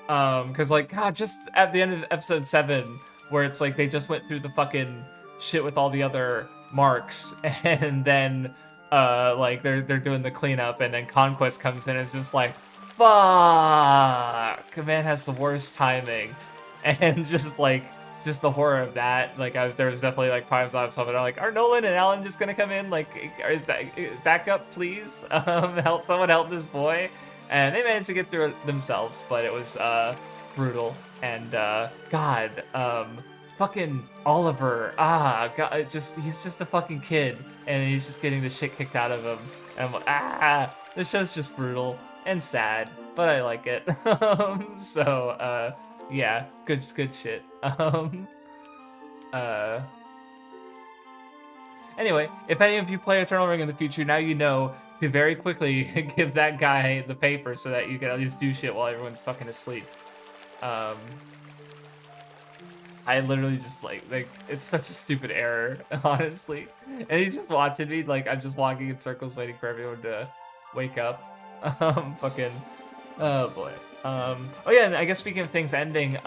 because like God, just at the end of episode 7, where it's like they just went through the fucking shit with all the other marks, and then like they're doing the cleanup, and then Conquest comes in and it's just like, fuck, man has the worst timing, and just the horror of that. Like there was definitely like times I was something like, are Nolan and Alan just gonna come in? Like, back up, please. Someone help this boy. And they managed to get through it themselves, but it was brutal. And God, fucking Oliver. God, he's just a fucking kid, and he's just getting the shit kicked out of him. And I'm like, this show's just brutal and sad, but I like it. So yeah, good shit. Anyway, if any of you play Eternal Ring in the future, now you know to very quickly give that guy the paper so that you can at least do shit while everyone's fucking asleep. I literally just like it's such a stupid error, honestly. And he's just watching me like I'm just walking in circles waiting for everyone to wake up. Fucking, oh boy. Oh yeah, and I guess speaking of things ending,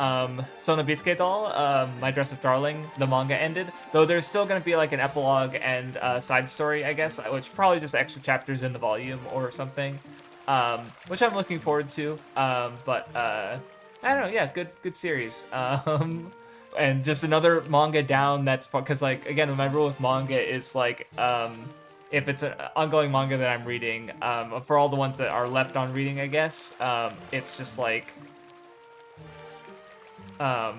Sona Bisque doll, My Dress Up Darling, the manga ended. Though there's still gonna be like an epilogue and side story, I guess, which probably just extra chapters in the volume or something. Which I'm looking forward to. But I don't know, yeah, good series. And just another manga down that's fun, because like again, my rule with manga is like if it's an ongoing manga that I'm reading, for all the ones that are left on reading, I guess, it's just like, I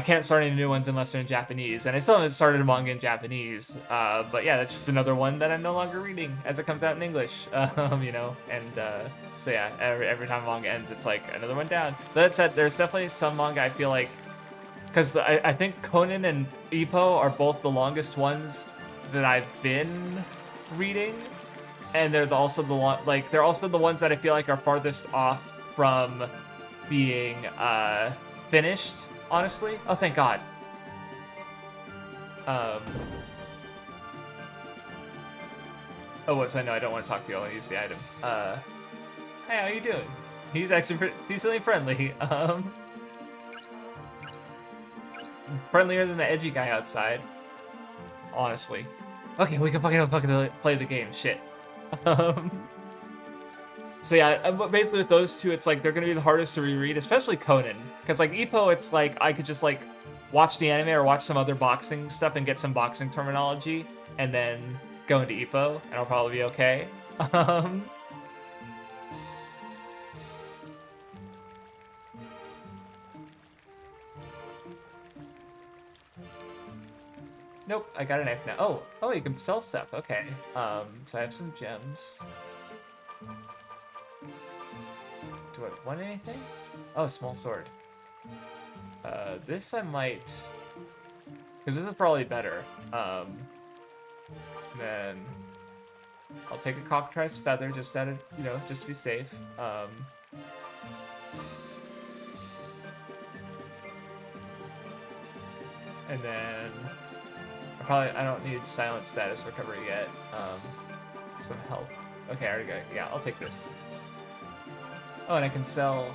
can't start any new ones unless they're in Japanese, and I still haven't started a manga in Japanese, but yeah, that's just another one that I'm no longer reading as it comes out in English, and so yeah, every time a manga ends, it's like another one down. But that said, there's definitely some manga I feel like, because I think Conan and Ippo are both the longest ones that I've been reading, and they're also the ones that I feel like are farthest off from being finished, honestly. Oh, thank God. Oh, whoops, I know I don't want to talk to you. I want to use the item. Hey, how you doing? He's actually decently friendly. Friendlier than the edgy guy outside, honestly. Okay, we can fucking play the game. Shit. So yeah, basically with those two, it's like they're gonna be the hardest to reread, especially Conan, because like Ippo, it's like I could just like watch the anime or watch some other boxing stuff and get some boxing terminology, and then go into Ippo, and I'll probably be okay. Nope, I got a knife now. Oh, you can sell stuff. Okay. So I have some gems. Do I want anything? Oh, small sword. This I might, because this is probably better. Then I'll take a cockatrice feather just out of, just to be safe. And then I don't need silent status recovery yet. Some health. Okay, I already got it. Yeah, I'll take this. Oh, and I can sell.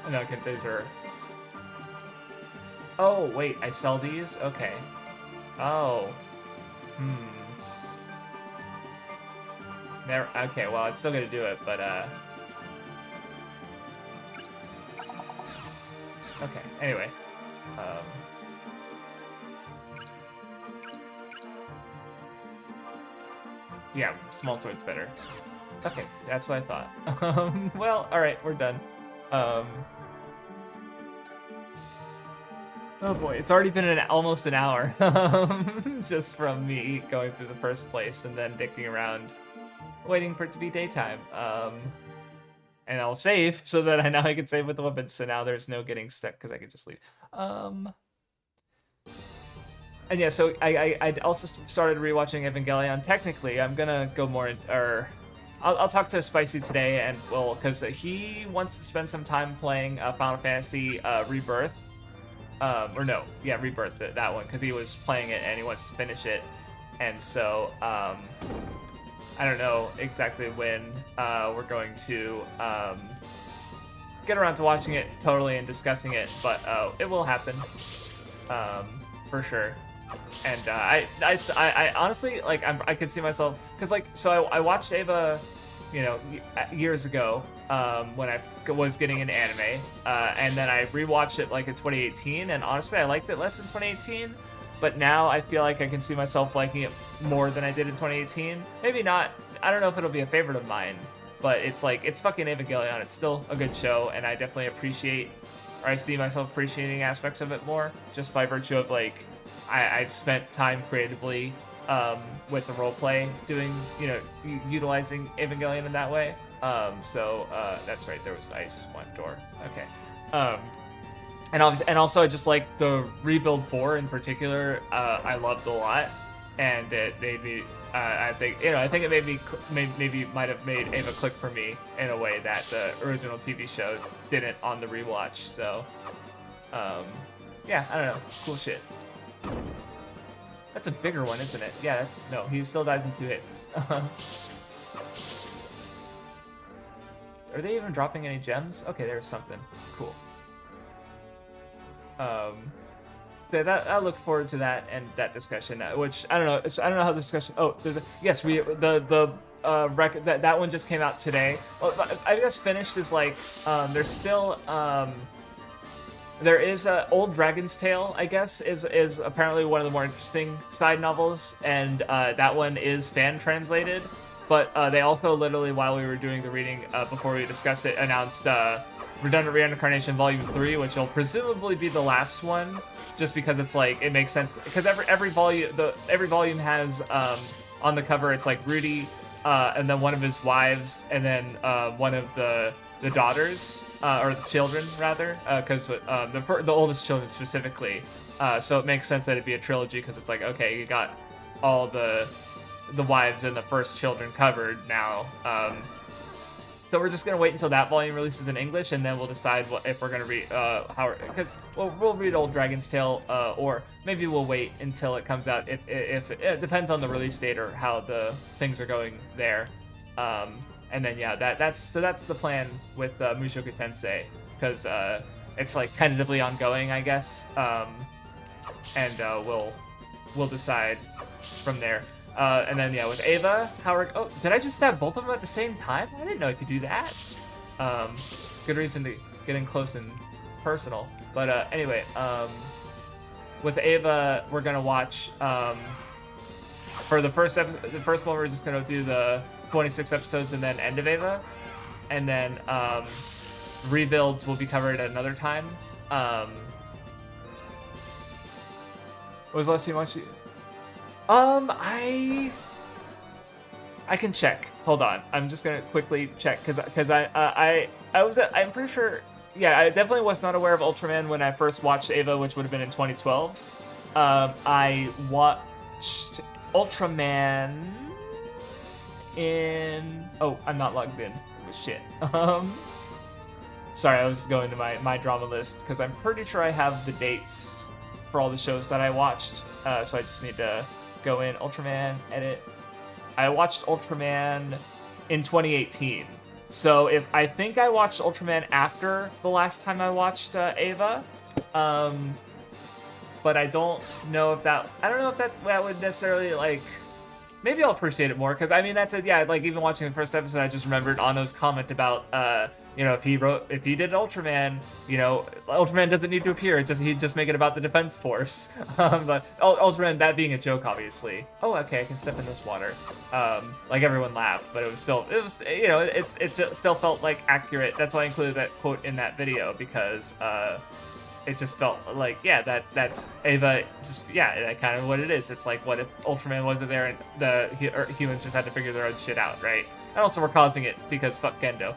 No, I can. These are. Oh wait, I sell these. Okay. Oh. Never. Okay. Well, I'm still gonna do it, but Okay. Anyway. Yeah, small sword's better. Okay, that's what I thought. Well, alright, we're done. Oh boy, it's already been almost an hour. Just from me going through the first place and then dicking around, waiting for it to be daytime. And I'll save so that I can save with the weapons, so now there's no getting stuck because I can just leave. And yeah, so I also started rewatching Evangelion. Technically, I'm gonna go more, I'll talk to Spicy today, and because he wants to spend some time playing Final Fantasy Rebirth, Rebirth, that one, because he was playing it and he wants to finish it, and so I don't know exactly when we're going to get around to watching it totally and discussing it, but it will happen for sure. And I honestly, like, I could see myself, because I watched Ava, years ago when I was getting into anime, and then I rewatched it like in 2018, and honestly I liked it less in 2018, but now I feel like I can see myself liking it more than I did in 2018. Maybe not, I don't know if it'll be a favorite of mine, but it's fucking Evangelion. It's still a good show, and I definitely I see myself appreciating aspects of it more, just by virtue of I've spent time creatively with the roleplay, doing, utilizing Evangelion in that way. So that's right, there was ice one door. Okay. And also I just like the Rebuild 4 in particular. I loved a lot, and it made me. I think it made me maybe might have made Ava click for me in a way that the original TV show didn't on the rewatch. So, yeah, I don't know, cool shit. That's a bigger one, isn't it? Yeah, no, he still dies in 2 hits. Are they even dropping any gems? Okay, there's something. Cool. So I look forward to that and that discussion, which I don't know how the discussion. Oh, yes, that one just came out today. Well, I guess finished is there's still there is Old Dragon's Tale, I guess, is apparently one of the more interesting side novels, and that one is fan translated. But they also literally, while we were doing the reading, before we discussed it, announced Redundant Reincarnation Volume 3, which will presumably be the last one, just because it's it makes sense, because every volume has on the cover it's Rudy, and then one of his wives, and then one of the daughters. Or the children, rather, because the oldest children specifically. So it makes sense that it'd be a trilogy, because it's okay, you got all the wives and the first children covered now. So we're just gonna wait until that volume releases in English, and then we'll decide if we're gonna read because we'll read Old Dragon's Tale, or maybe we'll wait until it comes out. If it depends on the release date or how the things are going there. And then yeah, that's the plan with Mushoku Tensei, because it's tentatively ongoing, I guess, and we'll decide from there. And then yeah, with Ava, oh, did I just stab both of them at the same time? I didn't know I could do that. Good reason to get in close and personal. But anyway, with Ava, we're gonna watch for the first one we're just gonna do the 26 episodes and then end of Ava, and then rebuilds will be covered at another time. What was the last time you watched? I can check. Hold on. I'm just gonna quickly check because I'm pretty sure. Yeah, I definitely was not aware of Ultraman when I first watched Ava, which would have been in 2012. I watched Ultraman in. Oh, I'm not logged in. Shit. Sorry, I was going to my drama list because I'm pretty sure I have the dates for all the shows that I watched. So I just need to go in Ultraman, edit. I watched Ultraman in 2018. So I think I watched Ultraman after the last time I watched Ava. But I don't know if that would necessarily like. Maybe I'll appreciate it more because I mean that's it. Yeah, like even watching the first episode, I just remembered Anno's comment about if he did Ultraman, Ultraman doesn't need to appear. He'd just make it about the Defense Force. But Ultraman, that being a joke, obviously. Oh, okay, I can step in this water. Like everyone laughed, but it still still felt like accurate. That's why I included that quote in that video because it just felt like, yeah, that's Ava, that's kind of what it is. It's like, what if Ultraman wasn't there and the humans just had to figure their own shit out, right? And also we're causing it because fuck Gendo.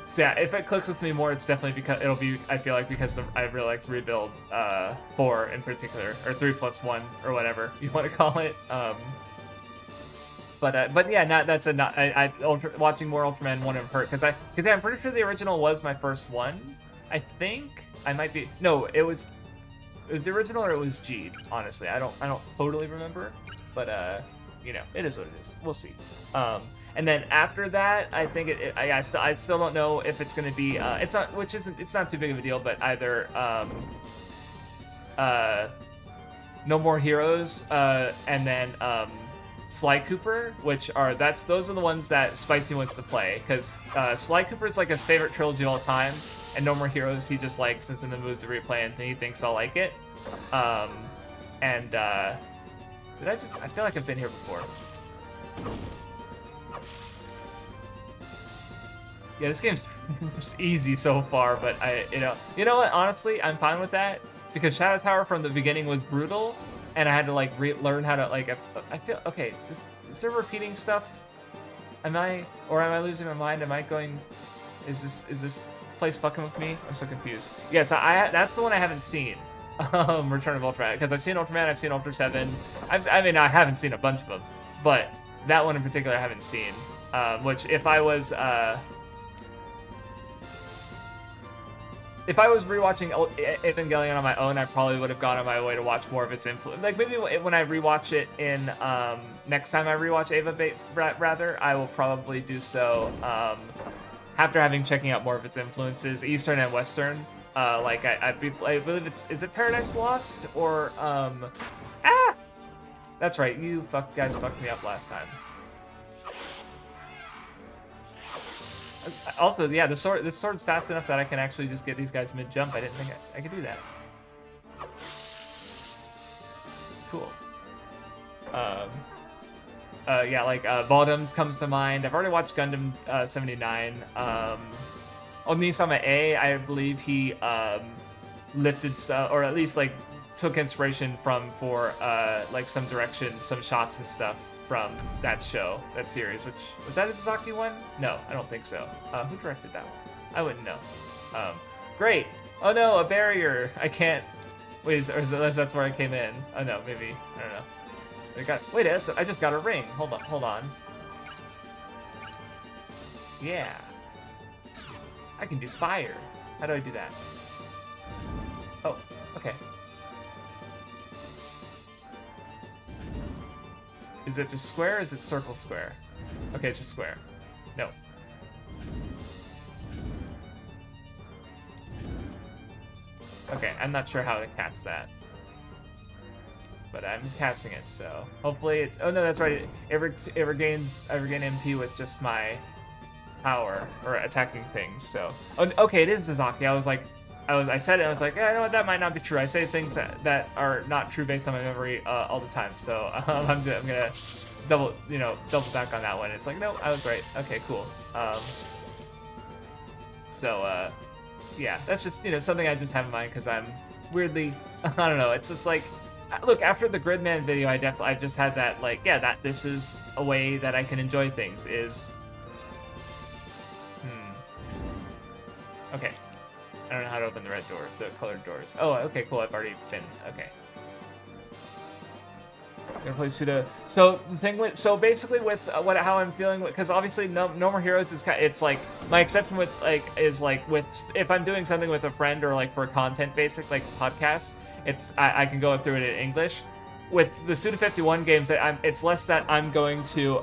So yeah, if it clicks with me more, it's definitely because I feel like because I really like Rebuild 4 in particular, or 3+1 or whatever you want to call it. But yeah, watching more Ultraman 1 and hurt because I'm pretty sure the original was my first one. I think I might be it was the original or it was G'd. Honestly, I don't totally remember, but it is what it is. We'll see. And then after that, I think I still don't know if it's going to be it's not too big of a deal, but either No More Heroes and then Sly Cooper, those are the ones that Spicy wants to play because Sly Cooper is like his favorite trilogy of all time, and No More Heroes he just likes since in the mood to replay and he thinks I'll like it. I feel like I've been here before. Yeah, this game's just easy so far, but you know what? Honestly, I'm fine with that because Shadow Tower from the beginning was brutal, and I had to like learn how to like. I feel okay. Is there repeating stuff? Am I losing my mind? Am I going? Is this place fucking with me? I'm so confused. Yeah, so that's the one I haven't seen. Return of Ultraman, because I've seen Ultraman, I've seen Ultra 7. I haven't seen a bunch of them, but that one in particular I haven't seen. Which if I was rewatching Evangelion on my own, I probably would have gone on my way to watch more of its influence. Like maybe when I rewatch it in next time I rewatch Ava, rather, I will probably do so after checking out more of its influences, Eastern and Western. I believe is it Paradise Lost or that's right, you guys fucked me up last time. Also, yeah, this sword's fast enough that I can actually just get these guys mid-jump. I didn't think I could do that. Cool. Yeah, Bottoms comes to mind. I've already watched Gundam 79. Onisama A, I believe he lifted some, or at least like took inspiration for some direction, some shots and stuff from that series, which was that a Zaki one? No, I don't think so. Who directed that one? I wouldn't know. Great. Oh no, a barrier. I can't. Wait, that's where I came in. Oh no, maybe I don't know. Wait, I just got a ring. Hold on. Yeah. I can do fire. How do I do that? Oh, okay. Is it just square or is it circle square? Okay, it's just square. No. Okay, I'm not sure how to cast that. But I'm casting it, so hopefully it... Oh no, that's right. It regain MP with just my power, or attacking things, so... Oh, okay, it is Zazaki. I said it, I was like, yeah, you know what, that might not be true. I say things that are not true based on my memory all the time, so I'm gonna double back on that one. It's like, no, I was right. Okay, cool. Yeah, that's just, something I just have in mind, because I'm weirdly, I don't know, it's just like, look, after the Gridman video, I've just had that, like, yeah, that this is a way that I can enjoy things, is... Okay. I don't know how to open the red door, the colored doors. Oh, okay, cool, I've already been, okay. I'm gonna play pseudo. So the thing with, basically with how I'm feeling, because obviously no More Heroes is it's like, my exception with is with, if I'm doing something with a friend or like for a content basic, like podcast, I can go through it in English. With the Suda 51 games, it's less that I'm going to,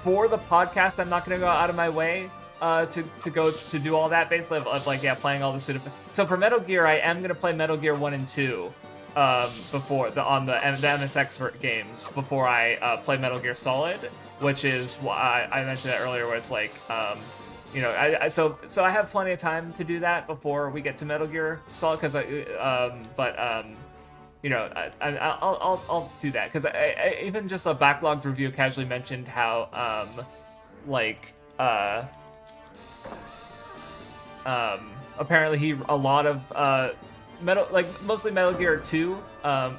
for the podcast, I'm not going to go out of my way to do all that, basically, of playing all the Suda. So for Metal Gear, I am going to play Metal Gear 1 and 2 before, on the MSX games, before I play Metal Gear Solid, which is why I mentioned that earlier, where it's like, so I have plenty of time to do that before we get to Metal Gear Solid, because I'll do that, because I even just a backlogged review casually mentioned how apparently a lot of mostly Metal Gear 2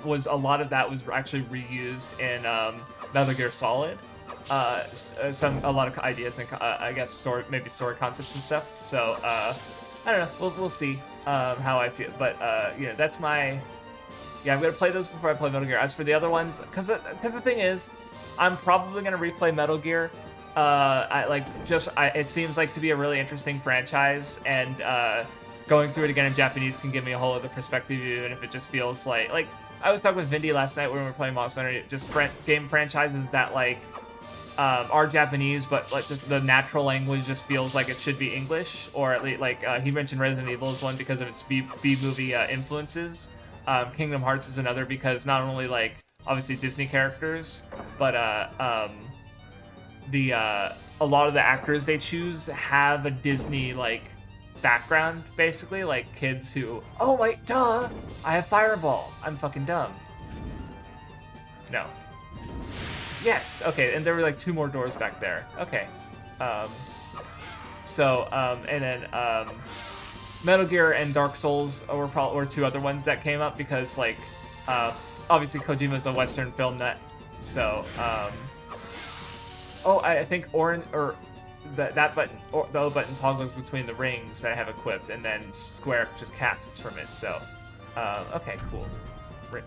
was a lot of that was actually reused in Metal Gear Solid. A lot of ideas and I guess maybe story concepts and stuff. So I don't know. We'll see how I feel. But that's my. Yeah, I'm gonna play those before I play Metal Gear. As for the other ones, because the thing is, I'm probably gonna replay Metal Gear. It seems like to be a really interesting franchise, and going through it again in Japanese can give me a whole other perspective, even if it just feels like I was talking with Vindy last night when we were playing Monster Hunter. Just game franchises that are Japanese, but just the natural language just feels like it should be English, or at least he mentioned Resident Evil is one because of its B movie influences. Kingdom Hearts is another because not only obviously Disney characters, but a lot of the actors they choose have a Disney background, basically, kids who, oh my, duh, I have Fireball, I'm fucking dumb. No. Yes, okay, and there were 2 more doors back there. Okay. And then Metal Gear and Dark Souls were 2 other ones that came up because obviously Kojima's a Western film nut, so I think that button, the O button toggles between the rings that I have equipped, and then Square just casts from it. So okay, cool.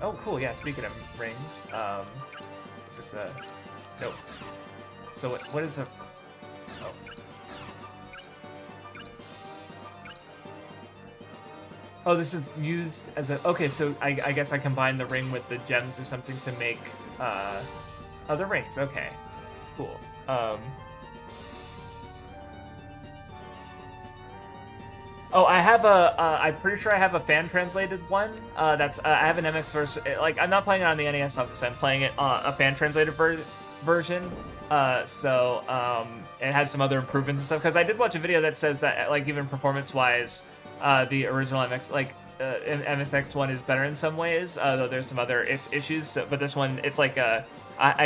Oh, cool. Yeah, speaking of rings, is this a nope? So what is a Oh, this is used as a... Okay, so I guess I combine the ring with the gems or something to make other rings. Okay, cool. I have I'm pretty sure I have a fan-translated one. I have an MX version. I'm not playing it on the NES, obviously. I'm playing it on a fan-translated version. It has some other improvements and stuff. Because I did watch a video that says that, even performance-wise, the original MSX one is better in some ways, though there's some other issues. So, but this one, it's I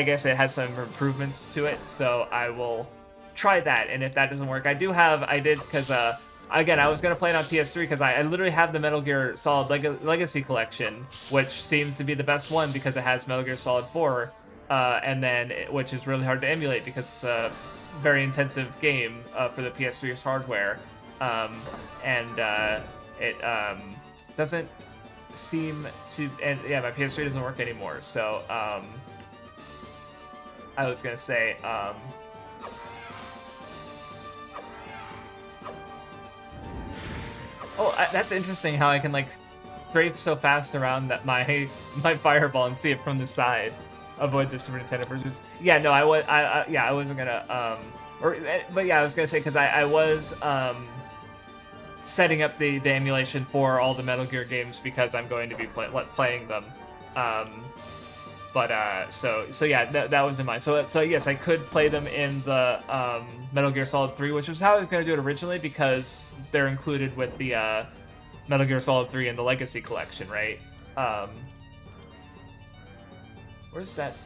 guess it has some improvements to it. So I will try that. And if that doesn't work, because again, I was going to play it on PS3 because I literally have the Metal Gear Solid Legacy Collection, which seems to be the best one because it has Metal Gear Solid 4, which is really hard to emulate because it's a very intensive game for the PS3's hardware. It doesn't seem to... And yeah, my PS3 doesn't work anymore, so I was going to say... that's interesting how I can strafe so fast around that my fireball and see it from the side. Avoid the Super Nintendo versions. Yeah, no, I wasn't gonna but yeah, I was gonna say because I was setting up the emulation for all the Metal Gear games because I'm going to be playing them. So yeah, that was in mind. So yes, I could play them in the Metal Gear Solid 3, which was how I was going to do it originally because they're included with the Metal Gear Solid 3 in the Legacy Collection, right? Where's that?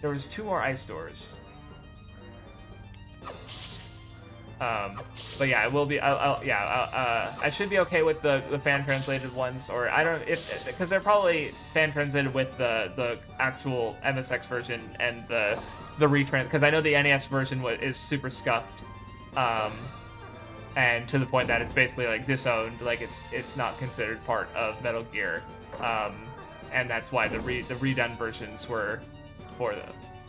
There was 2 more ice doors. But yeah, I will be. I should be okay with the fan translated ones, or I don't because they're probably fan translated with the actual MSX version and the retrans. Because I know the NES version is super scuffed, and to the point that it's basically like disowned, like it's not considered part of Metal Gear, and that's why the redone versions were for the.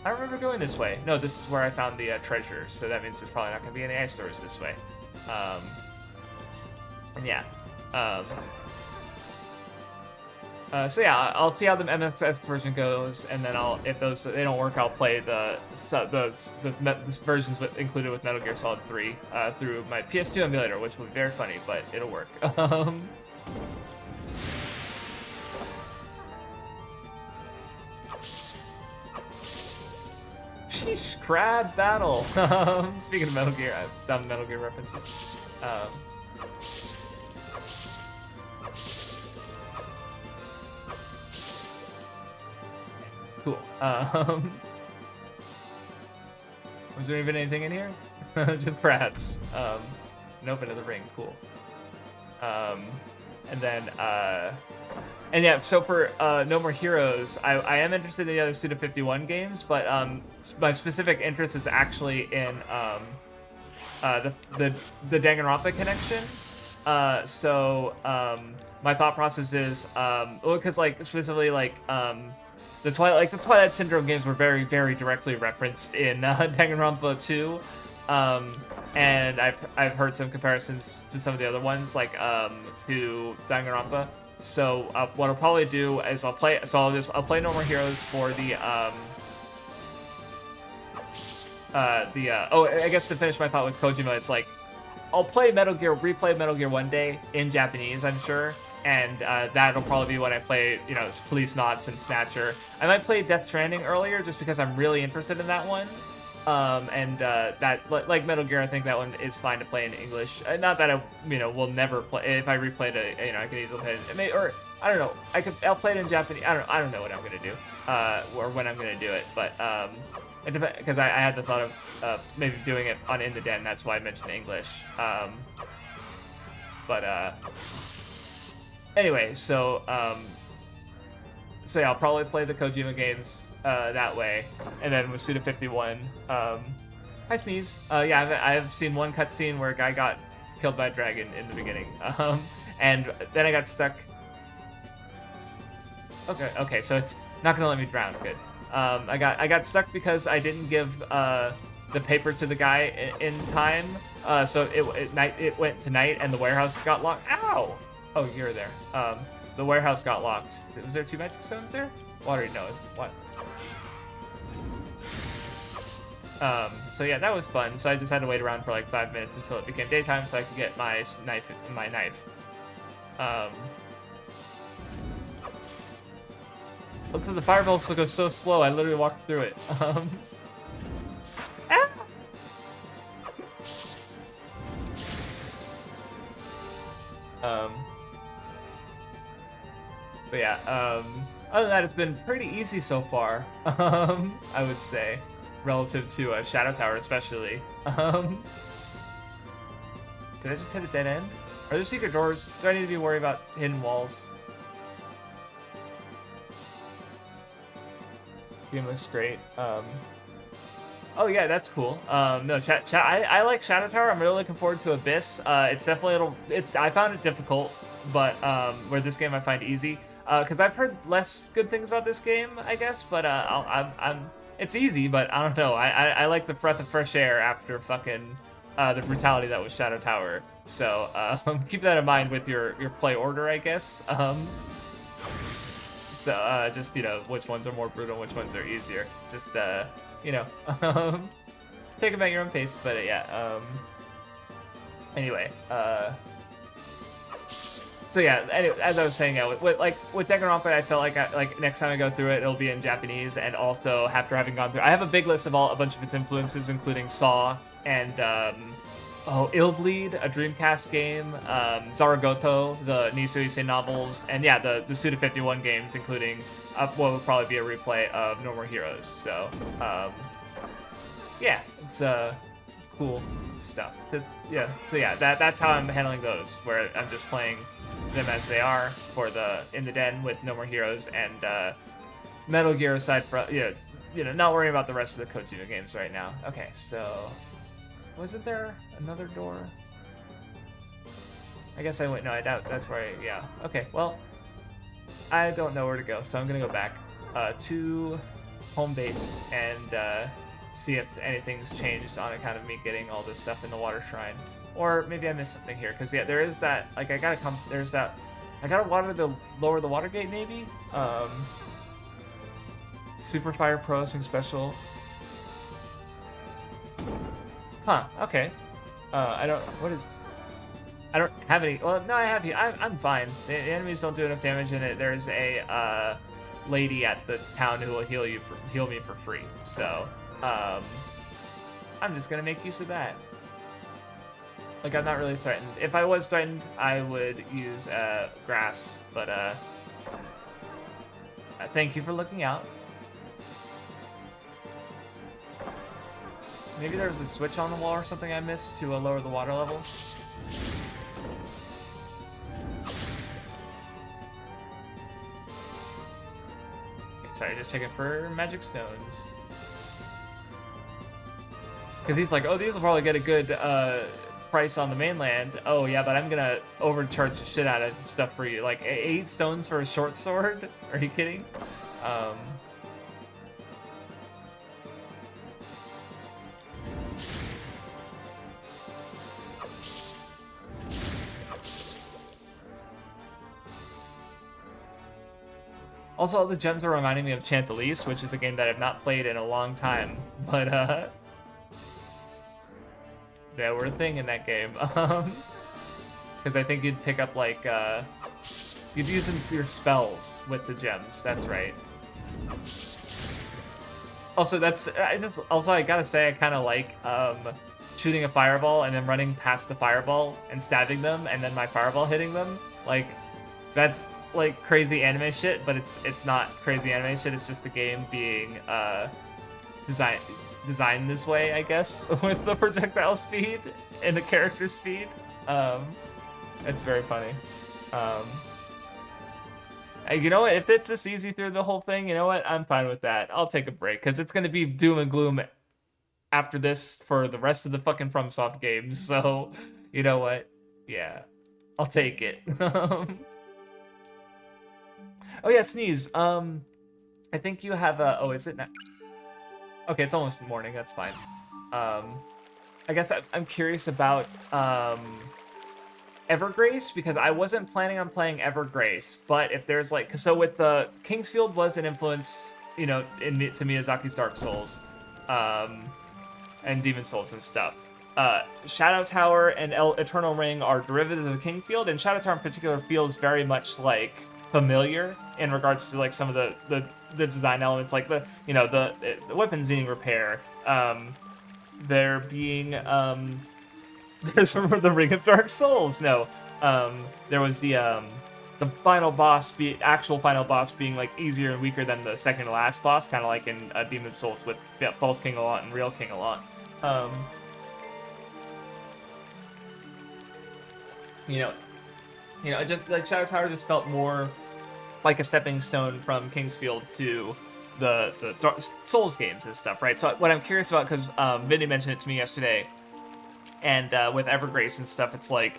I remember going this way. No, this is where I found the treasure, so that means there's probably not going to be any ice stores this way. And yeah. So yeah, I'll see how the MSX version goes, and then if they don't work, I'll play the versions included with Metal Gear Solid 3 through my PS2 emulator, which will be very funny, but it'll work. Sheesh, crab battle. Speaking of Metal Gear, I've done Metal Gear references. Cool. Was there even anything in here? Just crabs. Nope, another ring. Cool. And then, and yeah, so for No More Heroes, I am interested in the other Suda51 games, but my specific interest is actually in the Danganronpa connection. My thought process is, because like specifically like the Twilight Syndrome games were very, very directly referenced in Danganronpa 2. And I've heard some comparisons to some of the other ones, like to Danganronpa. So what I'll probably do is I'll play No More Heroes for I guess to finish my thought with Kojima, it's like I'll replay Metal Gear one day in Japanese, I'm sure, and that'll probably be when I play, Police Knots and Snatcher. I might play Death Stranding earlier just because I'm really interested in that one. That, like Metal Gear, I think that one is fine to play in English. Not that I, will never play. If I replayed it, I could easily play it. Or I don't know. I'll play it in Japanese. I don't know what I'm gonna do, or when I'm gonna do it. But it depends, because I had the thought of maybe doing it on In the Den. That's why I mentioned English. Anyway, so yeah, I'll probably play the Kojima games that way, and then with Suda51, I sneeze. Yeah, I've seen one cutscene where a guy got killed by a dragon in the beginning, and then I got stuck. Okay, so it's not gonna let me drown. Good. I got stuck because I didn't give the paper to the guy in time. So it went to night, and the warehouse got locked. Ow! Oh, you're there. The warehouse got locked. Was there 2 magic stones there? Watery nose. What? So yeah, that was fun. So I just had to wait around for like 5 minutes until it became daytime so I could get my knife. Look at the fireball goes so slow, I literally walked through it. But yeah, other than that, it's been pretty easy so far, I would say, relative to Shadow Tower especially. Did I just hit a dead end? Are there secret doors? Do I need to be worried about hidden walls? Game looks great. Oh yeah, that's cool. No, I like Shadow Tower. I'm really looking forward to Abyss. It's definitely I found it difficult, but where this game I find easy. Because I've heard less good things about this game, I guess. But it's easy, but I don't know. I like the breath of fresh air after fucking the brutality that was Shadow Tower. So keep that in mind with your play order, I guess. So just which ones are more brutal, which ones are easier. Just take them at your own pace. But yeah. Anyway. So yeah, anyway, as I was saying, with Danganronpa, I felt like next time I go through it, it'll be in Japanese, and also after having gone through, I have a big list of a bunch of its influences, including Saw and Illbleed, a Dreamcast game, Zaragoto, the Nisuise novels, and yeah, the Suda 51 games, including what will probably be a replay of No More Heroes. So yeah, it's cool stuff. So yeah, that's how I'm handling those, where I'm just playing them as they are for in the den with No More Heroes and Metal Gear aside from not worrying about the rest of the Kojima games right now. Okay, so wasn't there another door? I guess I went. No, I doubt that's where yeah. Okay, well, I don't know where to go, so I'm gonna go back to home base and see if anything's changed on account of me getting all this stuff in the water shrine. Or maybe I missed something here, because yeah, there is that, I gotta lower the water gate maybe? Super Fire Pro, something special. Huh, okay. I don't have any, well, no, I have, I'm fine. The enemies don't do enough damage, and there's a, lady at the town who will heal me for free, so, I'm just gonna make use of that. Like, I'm not really threatened. If I was threatened, I would use grass, but thank you for looking out. Maybe there's a switch on the wall or something I missed to lower the water level. Okay, sorry, just checking for magic stones. Because he's like, oh, these will probably get a good price on the mainland. Oh yeah, but I'm gonna overcharge the shit out of stuff for you. Like 8 stones for a short sword? Are you kidding? Also, all the gems are reminding me of Chantilly's, which is a game that I've not played in a long time. But they were a thing in that game. Because I think you'd pick up like you'd use them to your spells with the gems. That's right. Also, I gotta say, I kind of like shooting a fireball and then running past the fireball and stabbing them, and then my fireball hitting them. Like, that's like crazy anime shit, but it's not crazy anime shit. It's just the game being designed this way, I guess, with the projectile speed and the character speed. It's very funny. You know what? If it's this easy through the whole thing, you know what? I'm fine with that. I'll take a break, because it's going to be doom and gloom after this for the rest of the fucking FromSoft games. So, you know what? Yeah, I'll take it. Oh yeah, Sneeze. I think you have a... Oh, is it now? Okay, it's almost morning. That's fine. I guess I'm curious about Evergrace, because I wasn't planning on playing Evergrace, but if there's like... So with the... Kingsfield was an influence, to Miyazaki's Dark Souls, and Demon Souls and stuff. Shadow Tower and Eternal Ring are derivatives of Kingfield, and Shadow Tower in particular feels very much like familiar in regards to like some of the design elements, like the weapon zening repair. There being there's the Ring of Dark Souls. No, there was the final boss, actual final boss being like easier and weaker than the second to last boss, kind of like in Demon Souls with False King Allant and Real King Allant. Just like Shadow Tower just felt more like a stepping stone from Kingsfield to the Dark Souls games and stuff, right? So what I'm curious about, because Vinny mentioned it to me yesterday, and with Evergrace and stuff, it's like,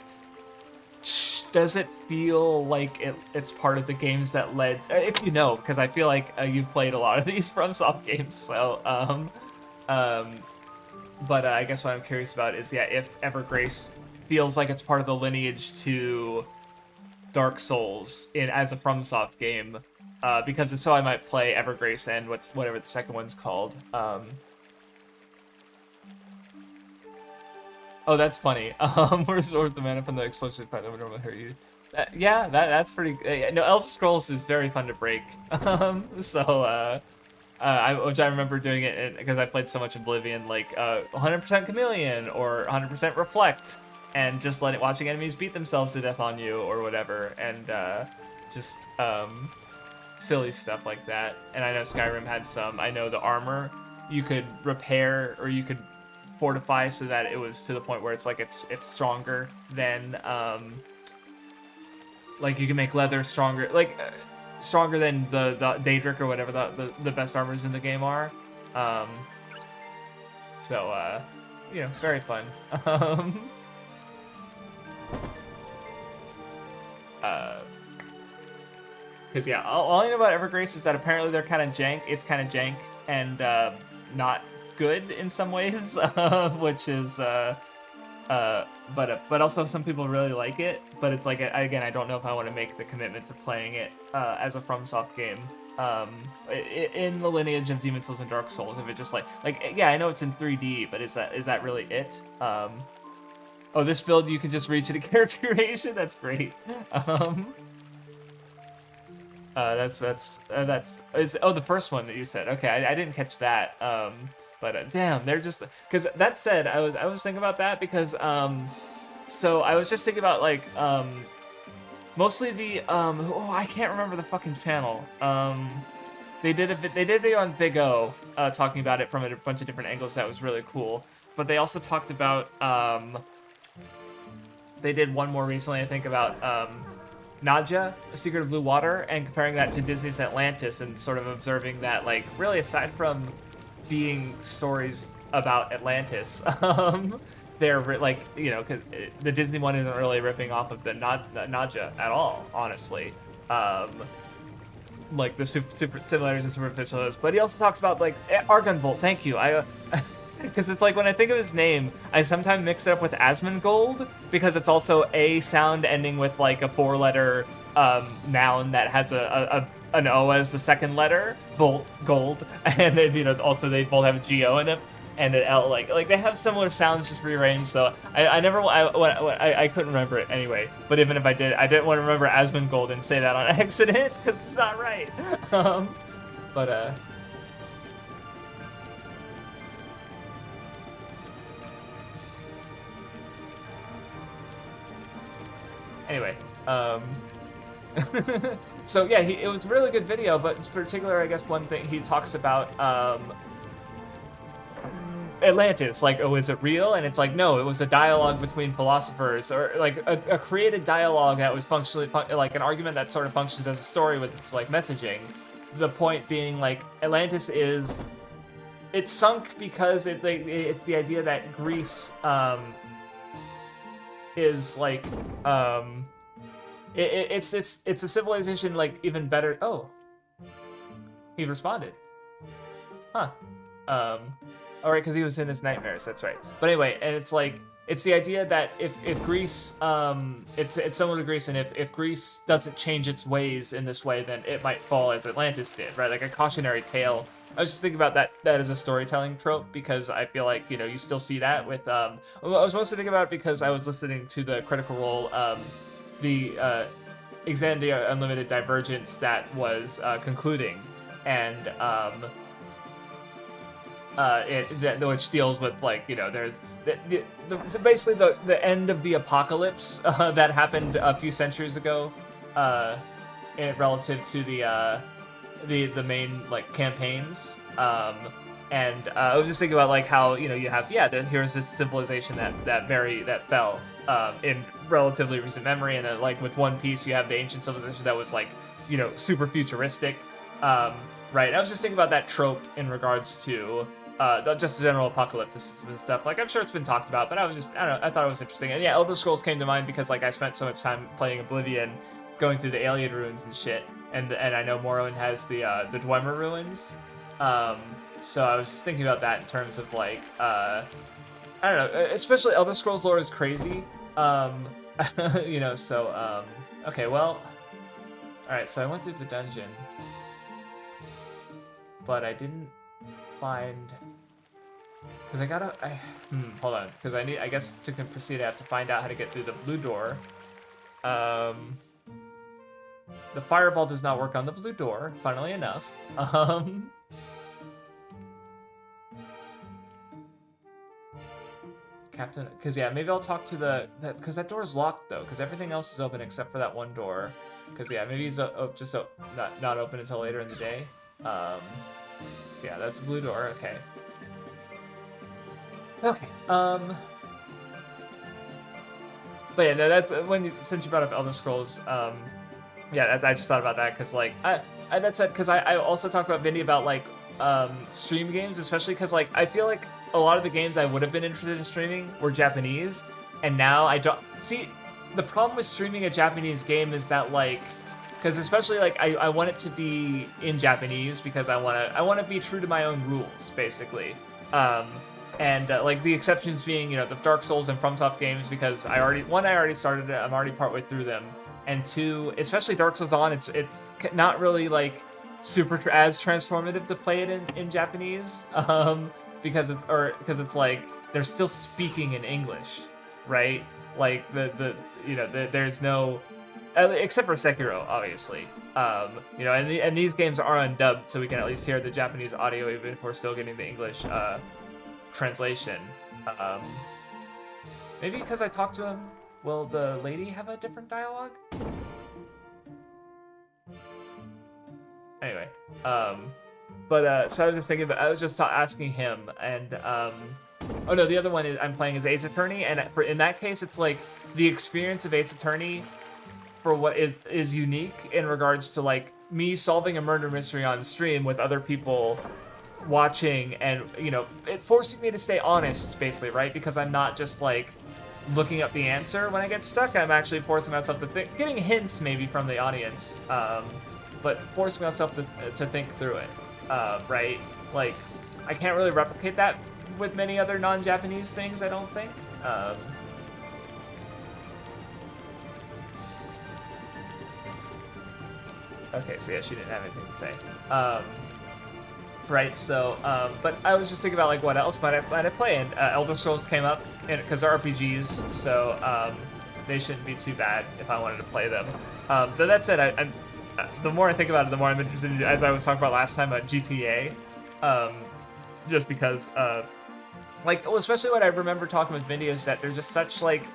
does it feel like it's part of the games that led, if you know, because I feel like you've played a lot of these FromSoft games, so, but I guess what I'm curious about is, yeah, if Evergrace feels like it's part of the lineage to Dark Souls as a FromSoft game, because so I might play Evergrace and whatever the second one's called. Oh, that's funny. Restore the mana from the explosion part that would normally hurt you. That's pretty. No, Elder Scrolls is very fun to break. Which I remember doing it because I played so much Oblivion, like 100% Chameleon or 100% Reflect, and just watching enemies beat themselves to death on you or whatever, and just silly stuff like that. And I know Skyrim had some. I know the armor you could repair or you could fortify so that it was to the point where it's stronger than like you can make leather stronger, stronger than the Daedric or whatever the best armors in the game are. Very fun. Because all I know about Evergrace is that apparently they're kind of jank. It's kind of jank and not good in some ways, which is but also some people really like it. But it's again, I don't know if I want to make the commitment to playing it as a FromSoft game in the lineage of Demon Souls and Dark Souls. If it just I know it's in 3D, but is that really it? Oh, this build you can just reach to the character creation. That's great. That's the first one that you said. Okay, I didn't catch that. But damn, they're just, because that said, I was thinking about that because so I was just thinking about mostly the I can't remember the fucking channel. They did a video on Big O talking about it from a bunch of different angles. That was really cool. But they also talked about they did one more recently, I think, about Nadja, A Secret of Blue Water, and comparing that to Disney's Atlantis and sort of observing that really aside from being stories about Atlantis, they're because the Disney one isn't really ripping off of the Nadja at all, honestly. The super similarities and superficials, but he also talks about Argonvolt. Thank you. Because it's when I think of his name, I sometimes mix it up with Asmongold because it's also a sound ending with a 4-letter noun that has an O as the second letter, gold, and then also they both have a G-O in it and an L. They have similar sounds just rearranged. So I couldn't remember it anyway. But even if I didn't want to remember Asmongold and say that on accident because it's not right. Anyway, so yeah, it was a really good video, but in particular, I guess one thing he talks about Atlantis, oh, is it real? And it's no, it was a dialogue between philosophers, or a created dialogue that was functionally an argument that sort of functions as a story with its messaging. The point being Atlantis it's sunk because it's the idea that Greece is it's a civilization even better. Oh, he responded. Huh. All right, because he was in his nightmares. That's right. But anyway, and it's it's the idea that if Greece, it's similar to Greece, and if Greece doesn't change its ways in this way, then it might fall as Atlantis did, right? A cautionary tale. I was just thinking about that as a storytelling trope because I feel you still see that with I was mostly thinking about it because I was listening to the Critical Role the Xandia Unlimited Divergence that was concluding, and which deals with there's basically the end of the apocalypse that happened a few centuries ago relative to the main campaigns, and I was just thinking about how you have here's this civilization that fell in relatively recent memory, and then with One Piece you have the ancient civilization that was super futuristic, right? I was just thinking about that trope in regards to just the general apocalypse and stuff. I'm sure it's been talked about, but I thought it was interesting. And yeah, Elder Scrolls came to mind because I spent so much time playing Oblivion, going through the alien ruins and shit, and I know Morrowind has the Dwemer ruins, so I was just thinking about that in terms of I don't know, especially Elder Scrolls lore is crazy, so okay, well, Alright, so I went through the dungeon, but I didn't find... Because I gotta... hold on. Because I guess to proceed, I have to find out how to get through the blue door. The fireball does not work on the blue door, funnily enough. Captain... Because, yeah, maybe I'll talk to the... Because that door is locked, though. Because everything else is open except for that one door. Because, yeah, maybe he's just not open until later in the day. Yeah, that's a blue door. Okay. Okay. But yeah, no, that's since you brought up Elder Scrolls. Yeah, I just thought about that because like that said, because I also talked about Vinny about like stream games, especially because like I feel like a lot of the games I would have been interested in streaming were Japanese, and now I don't see. The problem with streaming a Japanese game is that like, because especially like I want it to be in Japanese because I want to be true to my own rules basically. And like the exceptions being, you know, the Dark Souls and FromSoft games because I already started it. I'm already partway through them, and two, especially Dark Souls on, it's not really like super as transformative to play it in Japanese, because it's like they're still speaking in English, right? Like there's no, except for Sekiro, obviously. You know, and these games are undubbed, so we can at least hear the Japanese audio even if we're still getting the English translation. Maybe because I talked to him, will the lady have a different dialogue? Anyway, so I was just thinking about, I was just asking him, and oh no, the other one I'm playing is Ace Attorney, and in that case, it's like the experience of Ace Attorney for what is unique in regards to like me solving a murder mystery on stream with other people watching, and you know, it forcing me to stay honest basically, right? Because I'm not just like looking up the answer when I get stuck. I'm actually forcing myself to think, getting hints maybe from the audience, but forcing myself to think through it, right? Like I can't really replicate that with many other non-Japanese things, I don't think. Okay, so yeah, she didn't have anything to say. Right, so, but I was just thinking about, like, what else might I play? And Elder Scrolls came up, because they're RPGs, so they shouldn't be too bad if I wanted to play them. But that said, the more I think about it, the more I'm interested in, as I was talking about last time, about GTA. Just because, like, well, especially what I remember talking with Vinny is that they're just such, like,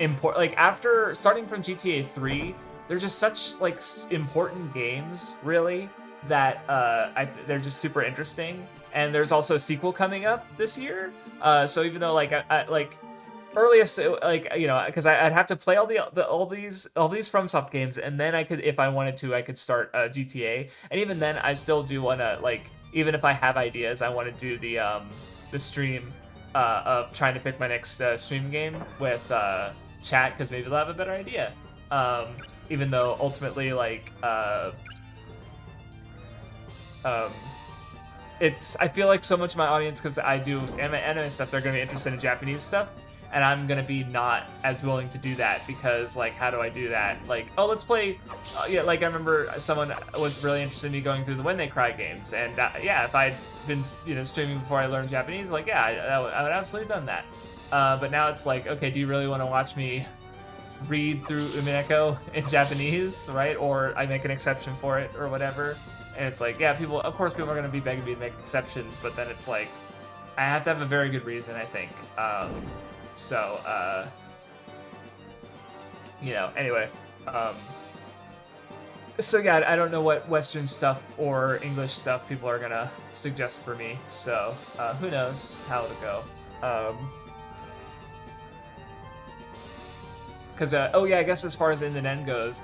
important, like, after, starting from GTA 3, they're just such, like, important games, really, that they're just super interesting. And there's also a sequel coming up this year, so even though like I like earliest, like, you know, because I'd have to play all these FromSoft games, and then I could, if I wanted to, I could start GTA. And even then I still do want to, like, even if I have ideas, I want to do the stream of trying to pick my next stream game with chat, because maybe they'll have a better idea, even though ultimately, like, I feel like so much of my audience, because I do anime stuff, they're going to be interested in Japanese stuff, and I'm going to be not as willing to do that, because, like, how do I do that? Like, oh, let's play, yeah, like, I remember someone was really interested in me going through the When They Cry games, and yeah, if I'd been, you know, streaming before I learned Japanese, like, yeah, I would absolutely done that. But now it's like, okay, do you really want to watch me read through Umineko in Japanese, right? Or I make an exception for it, or whatever. And it's like, yeah, of course people are going to be begging me to make exceptions, but then it's like, I have to have a very good reason, I think. You know, anyway. So yeah, I don't know what Western stuff or English stuff people are going to suggest for me, so who knows how it'll go. Because, oh yeah, I guess as far as In the Nen goes,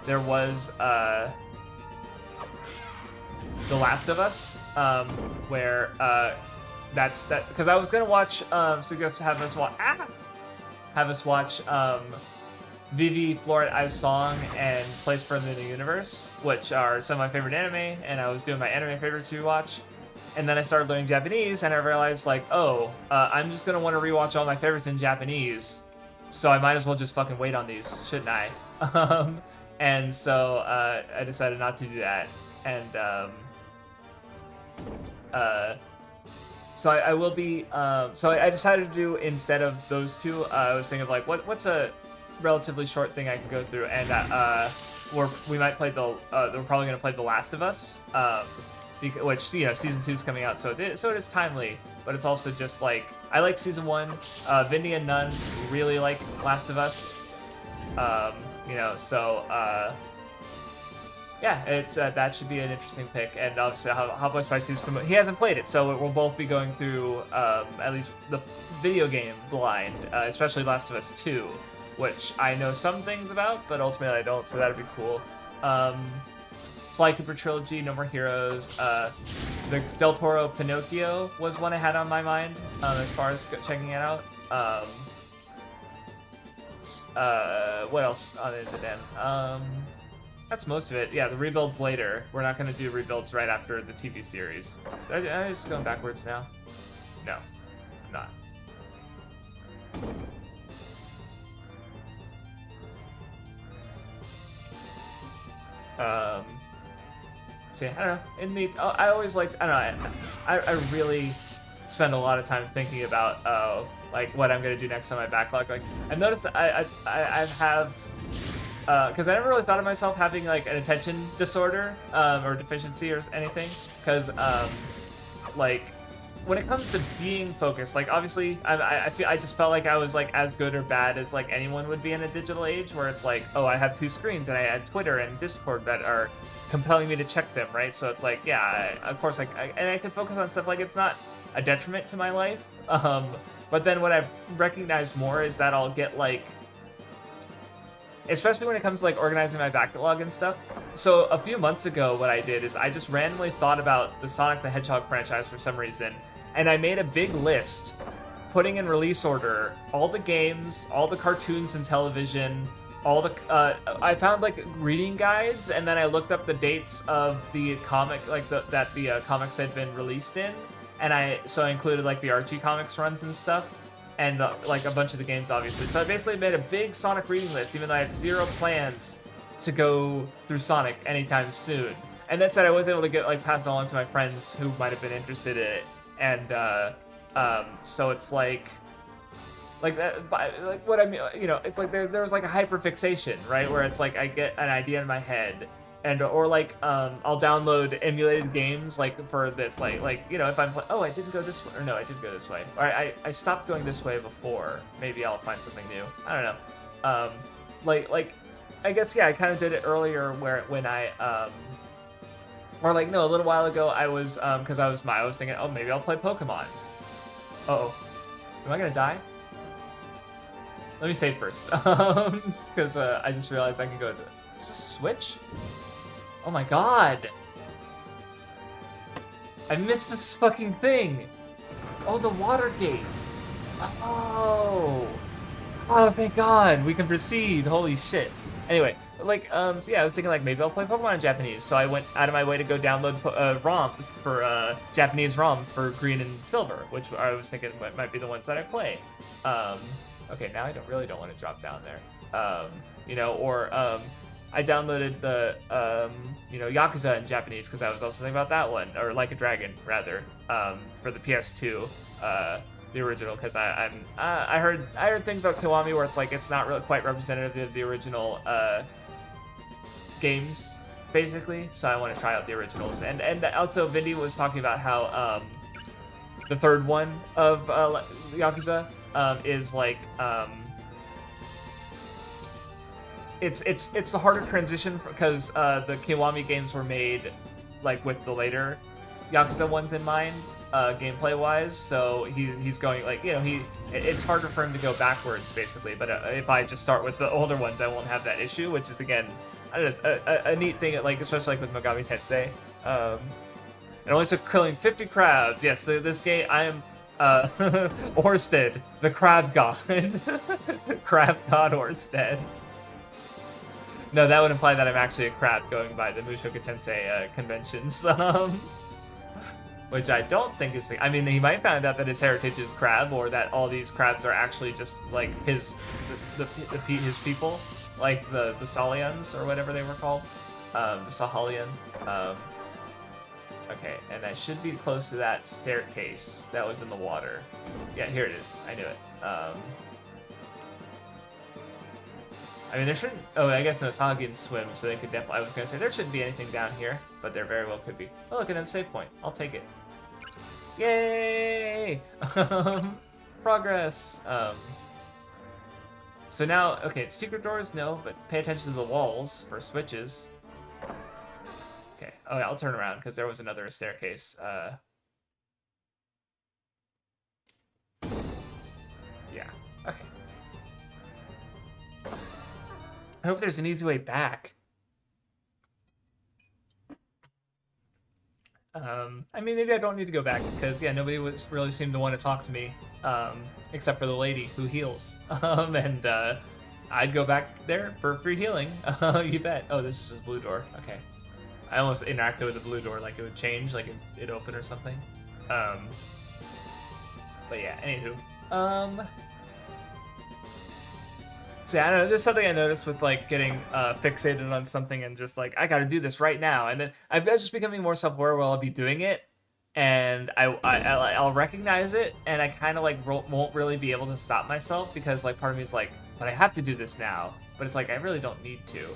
there was... The Last of Us, where that's that, because I was gonna watch, suggest to have us watch Vivi, Floret, Ice Song, and Place Further in the Universe, which are some of my favorite anime, and I was doing my anime favorites to rewatch, and then I started learning Japanese, and I realized, like, oh, I'm just gonna want to rewatch all my favorites in Japanese, so I might as well just fucking wait on these, shouldn't I? and so I decided not to do that, and so I will be. So I decided to do, instead of those two, I was thinking of like what's a relatively short thing I can go through, and we might play the. We're probably gonna play The Last of Us, which, you know, season 2 is coming out, so it is timely. But it's also just like, I like season 1. Vinny and Nunn really like Last of Us. You know, so yeah, it's that should be an interesting pick. And obviously, Hot Boy Spicy's he hasn't played it, so we'll both be going through at least the video game blind, especially Last of Us 2, which I know some things about, but ultimately I don't. So that'd be cool. Sly Cooper trilogy, No More Heroes. The Del Toro Pinocchio was one I had on my mind as far as checking it out. What else on the den? That's most of it. Yeah, the rebuilds later. We're not going to do rebuilds right after the TV series. Am I just going backwards now? No, I'm not. So yeah, I don't know. I always like, I don't know. I really spend a lot of time thinking about like what I'm gonna do next on my backlog. Like, I've noticed that I have, because I never really thought of myself having like an attention disorder or deficiency or anything. Because like, when it comes to being focused, like obviously I just felt like I was like as good or bad as like anyone would be in a digital age, where it's like, oh, I have 2 screens and I had Twitter and Discord that are compelling me to check them, right? So it's like, yeah, of course, like, and I can focus on stuff like it's not a detriment to my life. But then what I've recognized more is that I'll get like, especially when it comes to like organizing my backlog and stuff. So a few months ago, what I did is I just randomly thought about the Sonic the Hedgehog franchise for some reason, and I made a big list, putting in release order all the games, all the cartoons and television, all the I found like reading guides, and then I looked up the dates of the comic, like that the comics had been released in, and I included like the Archie comics runs and stuff, and like a bunch of the games, obviously. So I basically made a big Sonic reading list, even though I have 0 plans to go through Sonic anytime soon. And that said, I was able to get like pass it along to my friends who might have been interested in it, and so it's like that, like what I mean, you know, it's like there's like a hyperfixation, right, where it's like I get an idea in my head, and or like I'll download emulated games like for this, like you know, if I'm oh, I didn't go this way, or no, I did go this way, or I stopped going this way before, maybe I'll find something new. I don't know. Like I guess, yeah, I kind of did it earlier when I or like, no, a little while ago I was because I was thinking, oh, maybe I'll play Pokemon. Uh-oh, am I gonna die? Let me save first, because I just realized I can go to... Is this a Switch? Oh my god! I missed this fucking thing! Oh, the water gate! Oh! Oh, thank god! We can proceed! Holy shit. Anyway, like, so yeah, I was thinking, like, maybe I'll play Pokemon in Japanese, so I went out of my way to go download ROMs for, Japanese ROMs for Green and Silver, which I was thinking might be the ones that I play. Okay, now I really don't want to drop down there. You know, or I downloaded the you know, Yakuza in Japanese because I was also thinking about that one, or Like a Dragon rather, for the PS2, the original, because I heard things about Kiwami where it's like it's not really quite representative of the original games, basically. So I want to try out the originals, and also Vindy was talking about how the third one of Yakuza is like it's a harder transition because the Kiwami games were made like with the later Yakuza ones in mind, gameplay wise. So he's going like, you know, it's harder for him to go backwards basically. But if I just start with the older ones, I won't have that issue, which is again, I don't know, a neat thing. Like especially like with Megami Tensei. It only took killing 50 crabs. Yes, this game I am. Orsted, the crab god. Crab god Orsted. No, that would imply that I'm actually a crab going by the Mushoku Tensei conventions. which I don't think is. I mean, he might find out that his heritage is crab, or that all these crabs are actually just like his people, like the Salians or whatever they were called, the Sahalian. Okay, and I should be close to that staircase that was in the water. Yeah, here it is. I knew it. I mean, there shouldn't... Oh, I guess no, Sahagins swim, so they could definitely... I was going to say, there shouldn't be anything down here, but there very well could be. Oh, look, another save point. I'll take it. Yay! Progress! So now, okay, secret doors, no, but pay attention to the walls for switches. Okay, oh, yeah, I'll turn around, because there was another staircase. Yeah, okay. I hope there's an easy way back. I mean, maybe I don't need to go back because, yeah, nobody was really seemed to want to talk to me, except for the lady who heals. And I'd go back there for free healing. You bet. Oh, this is just blue door. Okay. I almost interacted with the blue door like it would change, like it'd open or something. But yeah, anywho. So yeah, I don't know, just something I noticed with like getting fixated on something and just like, I gotta do this right now. And then I'm just becoming more self-aware while I'll be doing it. And I'll recognize it, and I kind of like won't really be able to stop myself because like part of me is like, but I have to do this now. But it's like, I really don't need to.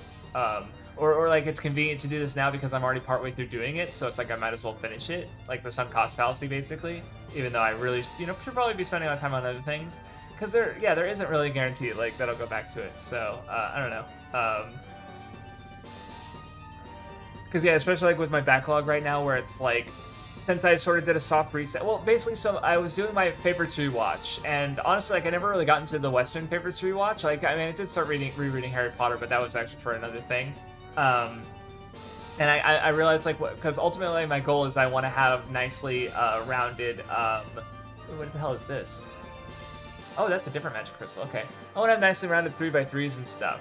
Or like it's convenient to do this now because I'm already partway through doing it, so it's like I might as well finish it. Like the sunk cost fallacy, basically. Even though I really, should probably be spending a lot of time on other things. Because there isn't really a guarantee like that I'll go back to it. So I don't know. Because yeah, especially like with my backlog right now, where it's like, since I sort of did a soft reset. Well, basically, so I was doing my favorites rewatch, and honestly, like I never really got into the Western favorites rewatch. Like I mean, I did start rereading Harry Potter, but that was actually for another thing. And I realized like because ultimately my goal is I want to have nicely rounded. What the hell is this? Oh, that's a different magic crystal. Okay, I want to have nicely rounded 3x3s and stuff,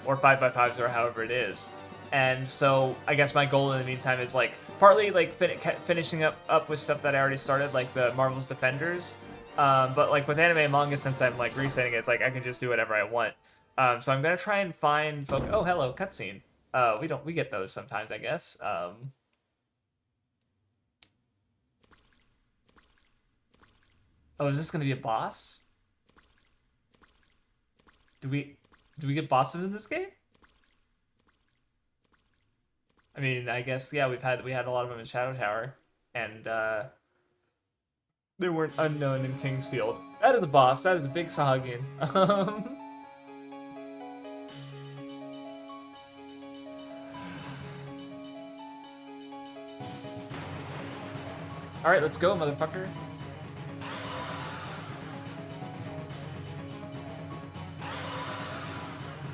or 5x5s or however it is. And so I guess my goal in the meantime is like partly like finishing up with stuff that I already started, like the Marvel's Defenders. But like with anime and manga, since I'm like resetting it, it's like I can just do whatever I want. So I'm gonna try and find oh, hello, cutscene. We get those sometimes, I guess. Oh, is this gonna be a boss? Do we get bosses in this game? I mean, I guess yeah. We had a lot of them in Shadow Tower, and they weren't unknown in Kingsfield. That is a boss. That is a big Sahagin. All right, let's go, motherfucker.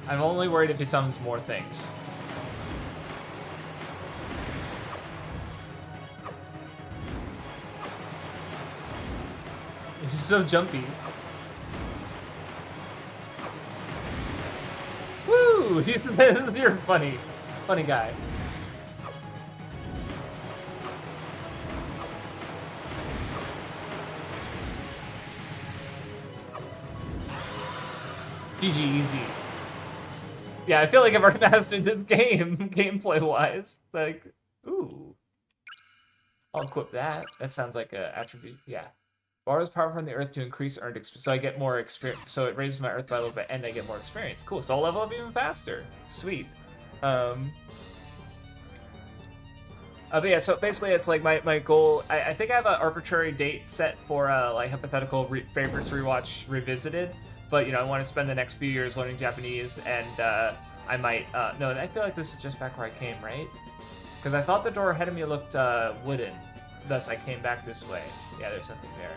I'm only worried if he summons more things. This is so jumpy. Woo! You're a funny guy. GG easy. Yeah, I feel like I've already mastered this game, gameplay-wise. Like, ooh. I'll equip that. That sounds like a attribute, yeah. Borrows power from the earth to increase earned experience. So I get more experience. So it raises my earth by a little bit, and I get more experience. Cool, so I'll level up even faster. Sweet. But yeah, so basically it's like my goal. I think I have an arbitrary date set for like hypothetical favorites rewatch revisited. But, I want to spend the next few years learning Japanese, and I might... no, I feel like this is just back where I came, right? Because I thought the door ahead of me looked wooden. Thus, I came back this way. Yeah, there's something there.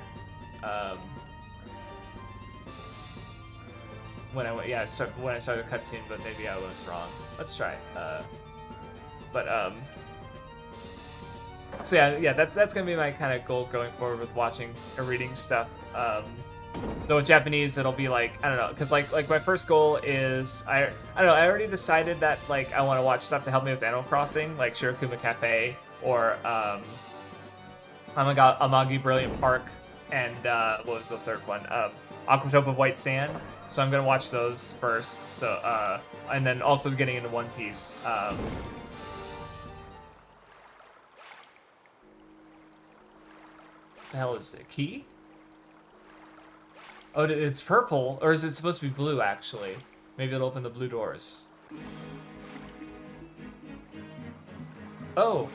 When I started the cutscene, but maybe I was wrong. Let's try. So yeah, that's gonna be my kind of goal going forward with watching or reading stuff. Though with Japanese, it'll be like, I don't know, because like my first goal is I don't know, I already decided that like I want to watch stuff to help me with Animal Crossing, like Shirokuma Cafe or Amagi Brilliant Park, and what was the third one? Aquatope of White Sand. So I'm gonna watch those first. So and then also getting into One Piece. The hell is it? Key? Oh, it's purple, or is it supposed to be blue? Actually, maybe it'll open the blue doors. Oh.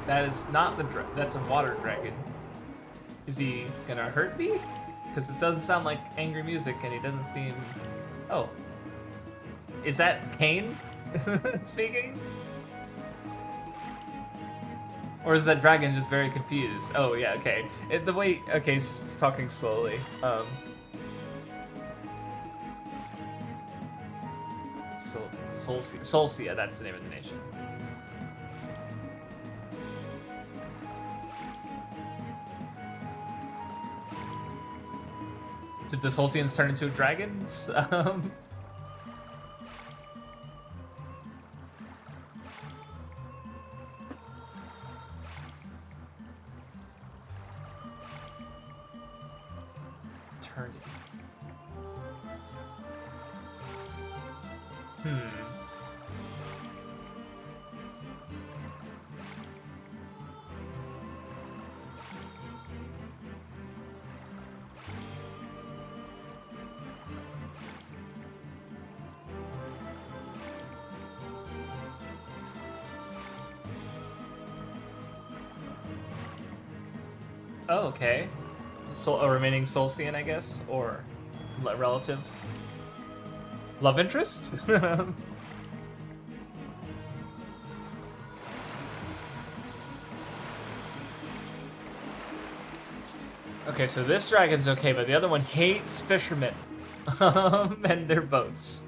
That is not the that's a water dragon. Is he gonna hurt me? Because it doesn't sound like angry music, and he doesn't seem. Oh, is that Kane speaking? Or is that dragon just very confused? Oh yeah, okay. The way, okay, he's just talking slowly. Solcia, that's the name of the nation. Did the Solcians turn into dragons? Eternity. Oh, okay. A remaining Solcian, I guess, or relative. Love interest? Okay, so this dragon's okay, but the other one hates fishermen and their boats.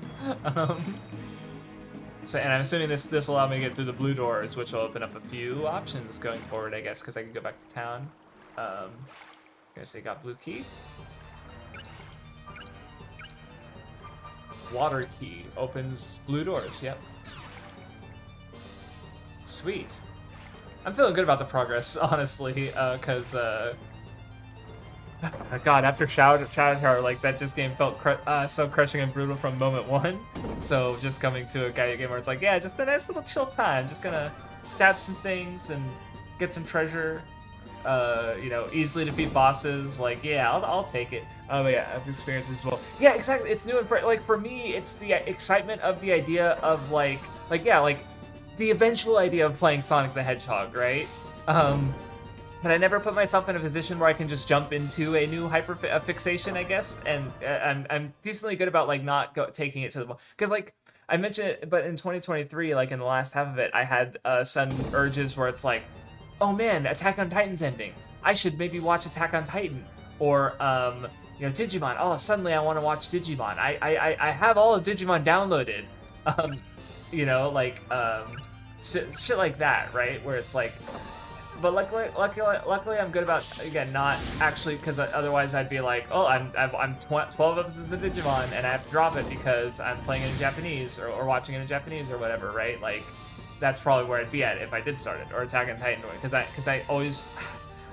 So, and I'm assuming this will allow me to get through the blue doors, which will open up a few options going forward, I guess, because I can go back to town. Gonna say got blue key. Water key opens blue doors. Yep. Sweet. I'm feeling good about the progress, honestly, because God, after Shadow Tower, like that just game felt so crushing and brutal from moment one. So just coming to a game where it's like, yeah, just a nice little chill time. Just gonna stab some things and get some treasure. You know, easily defeat bosses. Like, yeah, I'll take it. But yeah, I've experienced this as well. Yeah, exactly. It's new and like for me, it's the excitement of the idea of like the eventual idea of playing Sonic the Hedgehog, right? But I never put myself in a position where I can just jump into a new fixation, I guess. And I'm decently good about like not taking it to the because like I mentioned it, but in 2023, like in the last half of it, I had some urges where it's like, oh man, Attack on Titan's ending. I should maybe watch Attack on Titan. Or, you know, Digimon. Oh, suddenly I want to watch Digimon. I have all of Digimon downloaded. You know, like, shit like that, right? Where it's like... But luckily I'm good about, again, not actually, because otherwise I'd be like, oh, I'm 12 episodes of Digimon, and I have to drop it because I'm playing it in Japanese, or watching it in Japanese, or whatever, right? Like... That's probably where I'd be at if I did start it, or Attack on Titan, because I always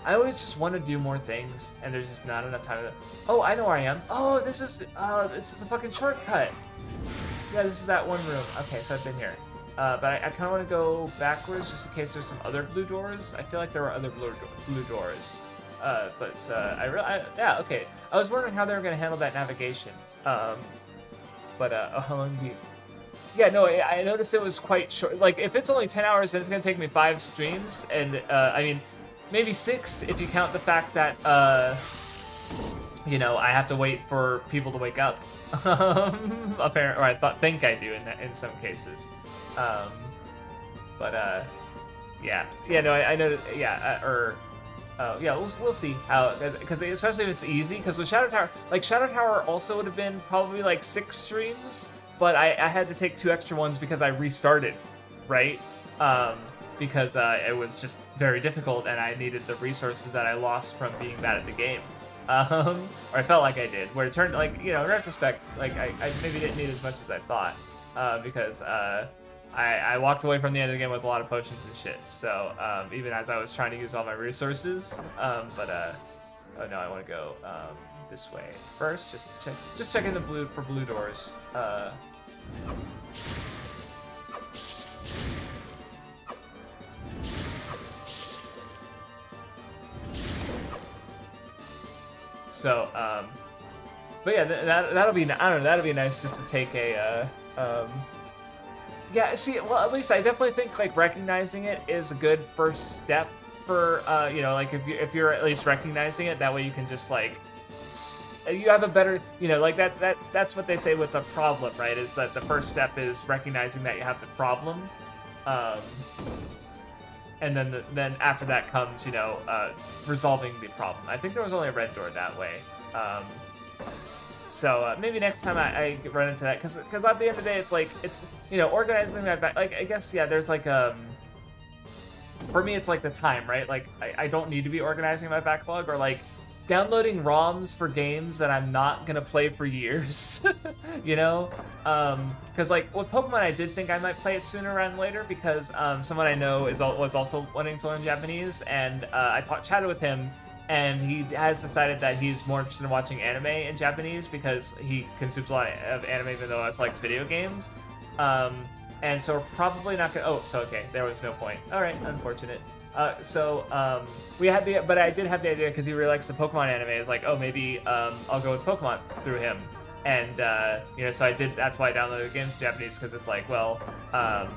just want to do more things, and there's just not enough time. Oh, I know where I am. Oh, this is a fucking shortcut. Yeah, this is that one room. Okay, so I've been here, but I kind of want to go backwards just in case there's some other blue doors. I feel like there were other blue doors, yeah, okay. I was wondering how they were gonna handle that navigation, how long do you? Yeah, no, I noticed it was quite short. Like, if it's only 10 hours, then it's going to take me 5 streams. And, I mean, maybe 6 if you count the fact that, you know, I have to wait for people to wake up. Apparently, or I think I do in some cases. Yeah. Yeah, no, I know, yeah, yeah, we'll see how, because especially if it's easy, because with Shadow Tower, like, Shadow Tower also would have been probably, like, 6 streams. But I had to take 2 extra ones because I restarted, right? Because it was just very difficult and I needed the resources that I lost from being bad at the game. or I felt like I did. Where it turned like in retrospect, like I maybe didn't need as much as I thought, because I walked away from the end of the game with a lot of potions and shit. So even as I was trying to use all my resources, oh no, I want to go this way first. Just checking the blue doors. So, but yeah, that'll be, I don't know, that'll be nice just to take a, yeah, see, well, at least I definitely think, like, recognizing it is a good first step for, like, if you're at least recognizing it, that way you can just, like, you have a better, like, that's what they say with a problem, right, is that the first step is recognizing that you have the problem, and then after that comes, resolving the problem. I think there was only a red door that way. So maybe next time I run into that, because at the end of the day, it's organizing my back. Like, I guess, yeah, there's like for me, it's like the time, right? Like, I don't need to be organizing my backlog, or like downloading ROMs for games that I'm not gonna play for years, because like with Pokemon, I did think I might play it sooner rather than later, because someone I know was also wanting to learn Japanese, and I chatted with him, and he has decided that he's more interested in watching anime in Japanese because he consumes a lot of anime even though he likes video games, and so we're probably not gonna. Oh, so okay, there was no point. All right, unfortunate. We had but I did have the idea because he really likes the Pokemon anime. It's like, oh, maybe I'll go with Pokemon through him, and so I did. That's why I downloaded the games in Japanese, because it's like, well, I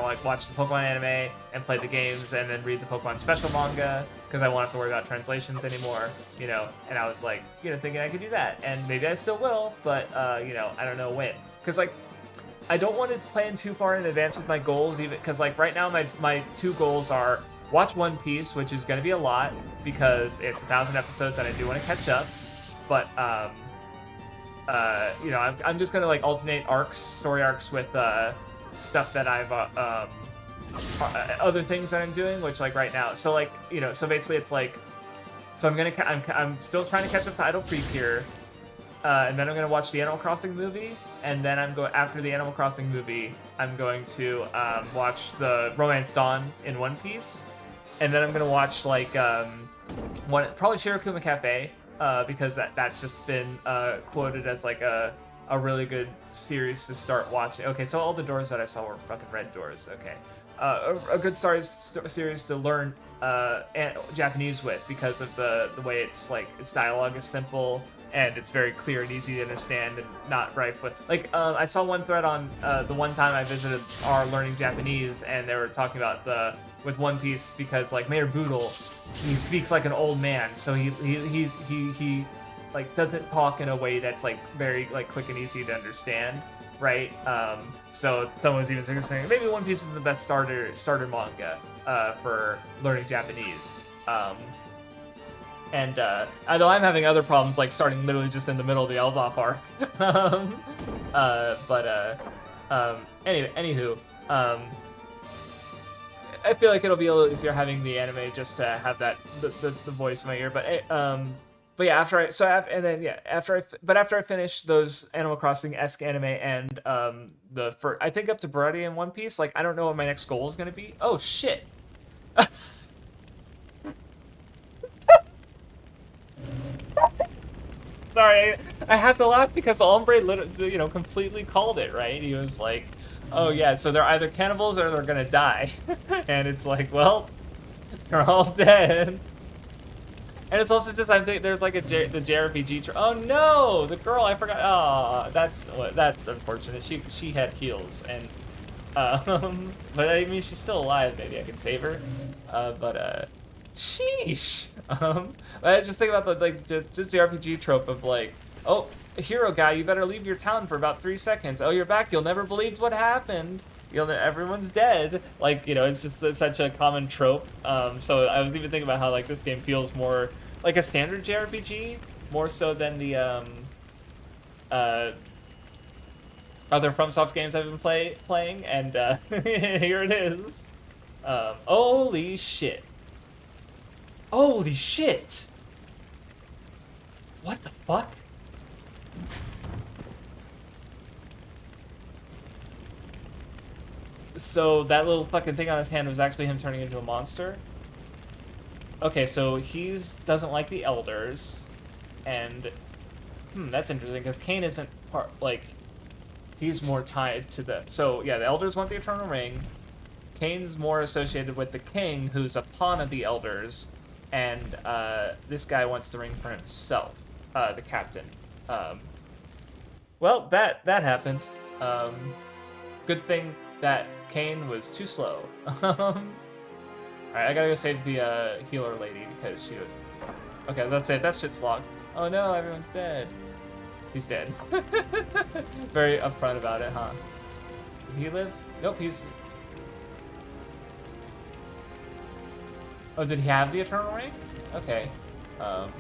like watch the Pokemon anime and play the games and then read the Pokemon special manga because I won't have to worry about translations anymore. And I was like, thinking I could do that, and maybe I still will, but I don't know when, because like, I don't want to plan too far in advance with my goals, even because like right now my two goals are watch One Piece, which is going to be a lot because it's 1,000 episodes and I do want to catch up, but I'm just going to like alternate story arcs with stuff that I've other things that I'm doing, which like right now, so like so basically it's like, so I'm still trying to catch up to Idle Creek here. And then I'm going to watch the Animal Crossing movie, and then after the Animal Crossing movie, I'm going to watch the Romance Dawn in One Piece, and then I'm going to watch like probably Shirokuma Cafe, because that's just been quoted as like a really good series to start watching. Okay, so all the doors that I saw were fucking red doors. Okay, a good series to learn Japanese with, because of the way it's like its dialogue is simple. And it's very clear and easy to understand, and not rife with like. I saw one thread on the one time I visited our learning Japanese, and they were talking about with One Piece, because like Mayor Boodle, he speaks like an old man, so he like doesn't talk in a way that's like very like quick and easy to understand, right? So someone was even saying maybe One Piece is the best starter manga for learning Japanese. And although I'm having other problems, like starting literally just in the middle of the Elbaf arc. Anywho, I feel like it'll be a little easier having the anime just to have that the voice in my ear. But yeah, after I finish those Animal Crossing-esque anime and I think up to Brody in One Piece, like I don't know what my next goal is gonna be. Oh shit. Sorry, I have to laugh because Ombre completely called it, right? He was like, oh yeah, so they're either cannibals or they're gonna die. And it's like, well, they're all dead. And it's also just, I think there's like the JRPG. Oh no, the girl, I forgot. Oh, that's unfortunate. She had heals, and but I mean, she's still alive. Maybe I can save her. Sheesh. I just think about just the RPG trope of like, oh, hero guy, you better leave your town for about 3 seconds. Oh, you're back. You'll never believe what happened. Everyone's dead. Like, it's just such a common trope. So I was even thinking about how like this game feels more like a standard JRPG, more so than the other FromSoft games I've been playing. And here it is. Holy shit. Holy shit! What the fuck? So that little fucking thing on his hand was actually him turning into a monster? Okay, so he's doesn't like the elders, and that's interesting because Cain isn't part like he's more tied to the. So yeah, the elders want the Eternal Ring. Cain's more associated with the king, who's a pawn of the elders, and this guy wants the ring for himself, the captain. Well, that happened. Good thing that Cain was too slow. Alright, I gotta go save the healer lady because she was. Okay, let's say that shit's locked. Oh no, everyone's dead. He's dead. Very upfront about it, huh? Did he live? Nope, he's. Oh, did he have the Eternal Ring? Okay. Can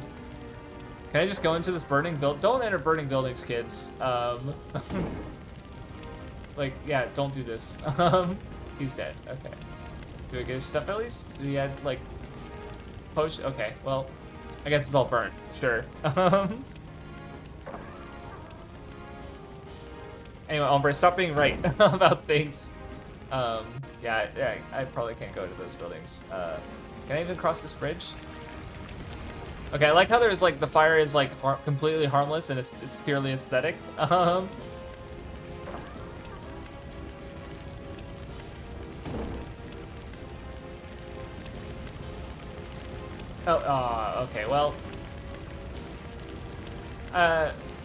I just go into this burning build? Don't enter burning buildings, kids. Like, yeah, don't do this. He's dead. Okay. Do I get his stuff at least? Did he had like potion? Okay. Well, I guess it's all burnt. Sure. Anyway, Ombre, stop being right about things. Yeah, I probably can't go to those buildings. Can I even cross this bridge? Okay, I like how there's like the fire is like completely harmless and it's purely aesthetic. Okay, well,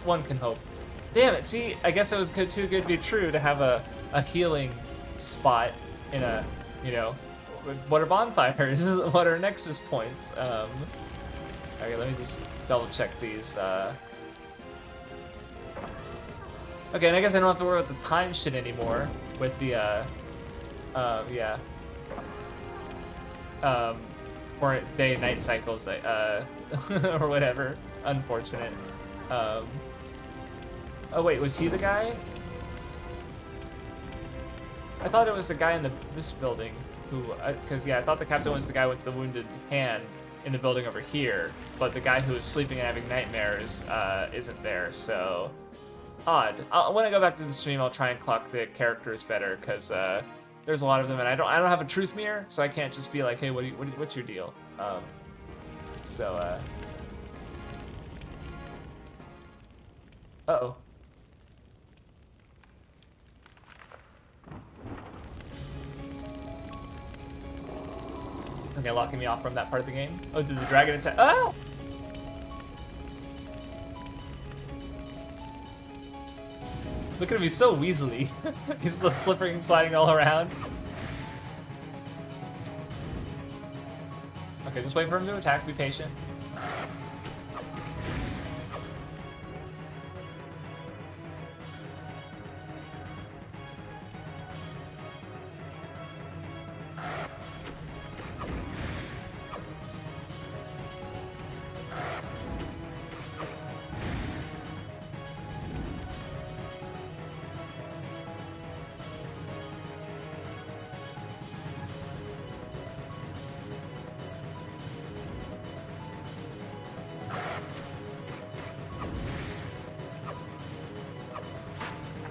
one can hope. Damn it! See, I guess it was too good to be true to have a healing spot in a, you know, what are bonfires? What are nexus points? Okay, let me just double check these. Okay, and I guess I don't have to worry about the time shit anymore with the yeah. Or day and night cycles, or whatever. Unfortunate. Oh wait, was he the guy? I thought it was the guy in this building who, because yeah, I thought the captain was the guy with the wounded hand in the building over here, but the guy who is sleeping and having nightmares isn't there. So odd. When I go back to the stream, I'll try and clock the characters better because there's a lot of them, and I don't have a truth mirror, so I can't just be like, hey, what's your deal? Uh-oh. Okay, locking me off from that part of the game. Oh, did the dragon attack? Oh! Look at him, he's so weaselly. He's slipping and sliding all around. Okay, just wait for him to attack, be patient.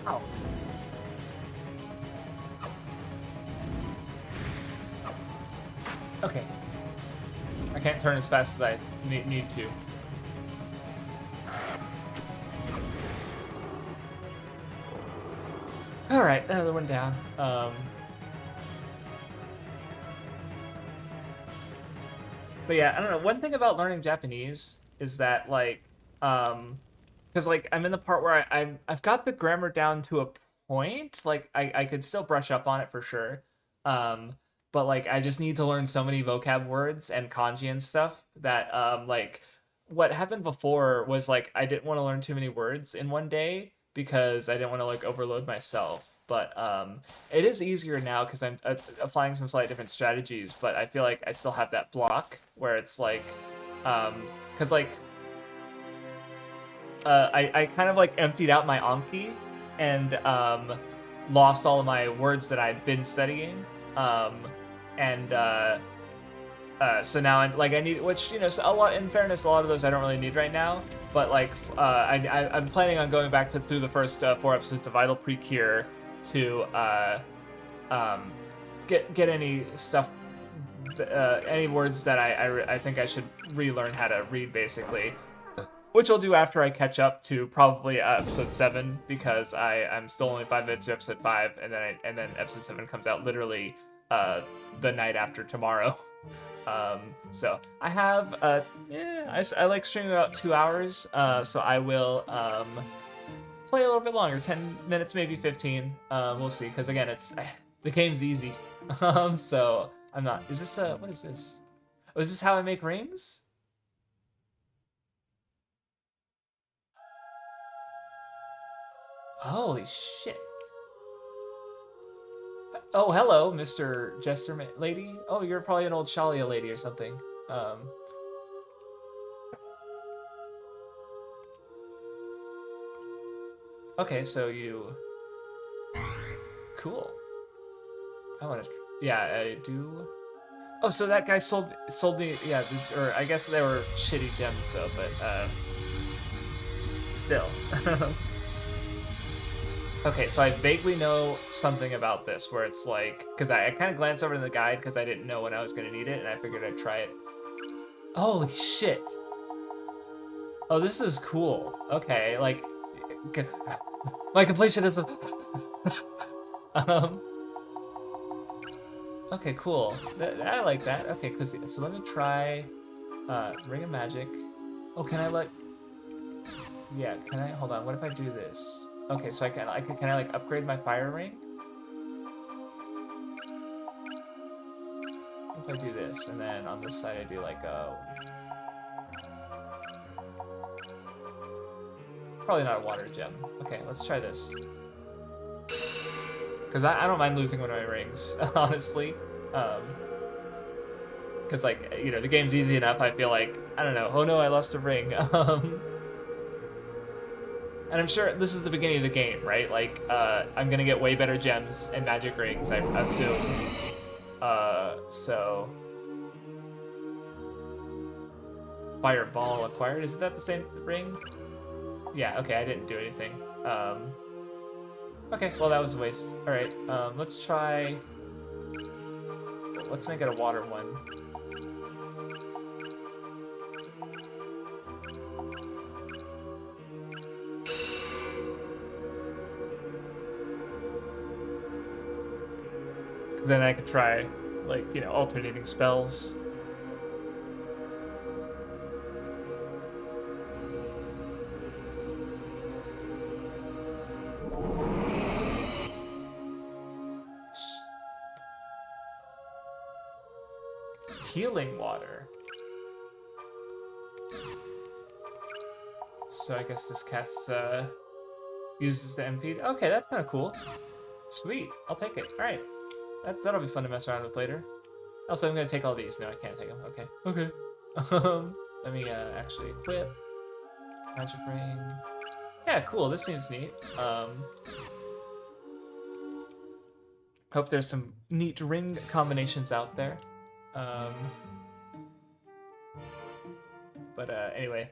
Ow. Okay. I can't turn as fast as I need to. Alright, another one down. But yeah, I don't know. One thing about learning Japanese is that, like, because, like, I'm in the part where I've got the grammar down to a point. Like, I could still brush up on it for sure. But, like, I just need to learn so many vocab words and kanji and stuff that, like, what happened before was, like, I didn't want to learn too many words in one day because I didn't want to, like, overload myself. But it is easier now because I'm applying some slightly different strategies, but I feel like I still have that block where it's like, because like, I kind of like emptied out my Anki and lost all of my words that I'd been studying, and So now I need, which, you know, so a lot, in fairness, a lot of those I don't really need right now, but like I'm planning on going back through the first 4 episodes of Idle Precure to get any stuff, any words that I think I should relearn how to read, basically, which I'll do after I catch up to probably episode 7, because I'm still only 5 minutes to episode 5, and then episode 7 comes out literally the night after tomorrow. So I have, I like streaming about 2 hours, so I will, play a little bit longer, 10 minutes, maybe 15, we'll see, because again, the game's easy, so I'm not, is this, what is this? Oh, is this how I make rings? Holy shit. Oh, hello, Mr. Jester lady. Oh, you're probably an old Shalia lady or something. Okay, so you... Cool. I want to... Yeah, I do... Oh, so that guy sold me... Yeah, or I guess they were shitty gems, though, but, still. Okay, so I vaguely know something about this, where it's like... Because I kind of glanced over in the guide, because I didn't know when I was going to need it, and I figured I'd try it. Holy shit! Oh, this is cool. Okay, like... My completion is... Okay, cool. I like that. Okay, so let me try... Ring of Magic. Oh, can I like... Yeah, can I... Hold on, what if I do this? Okay, so can I like upgrade my fire ring? If I do this, and then on this side I do like probably not a water gem. Okay, let's try this. Because I don't mind losing one of my rings, honestly. Because like, you know, the game's easy enough, I feel like, I don't know, oh no, I lost a ring. And I'm sure this is the beginning of the game, right? Like, I'm gonna get way better gems and magic rings, I assume. So... Fireball acquired, is that the same ring? Yeah, okay, I didn't do anything. Okay, well that was a waste. Alright, let's try... Let's make it a water one. Then I could try, like, you know, alternating spells. Healing water. So I guess this casts, uses the MP. Okay, that's kind of cool. Sweet, I'll take it. All right. That'll be fun to mess around with later. Also, I'm gonna take all these. No, I can't take them. Okay. Okay. Let me actually equip magic ring. Yeah, cool. This seems neat. Hope there's some neat ring combinations out there. But anyway,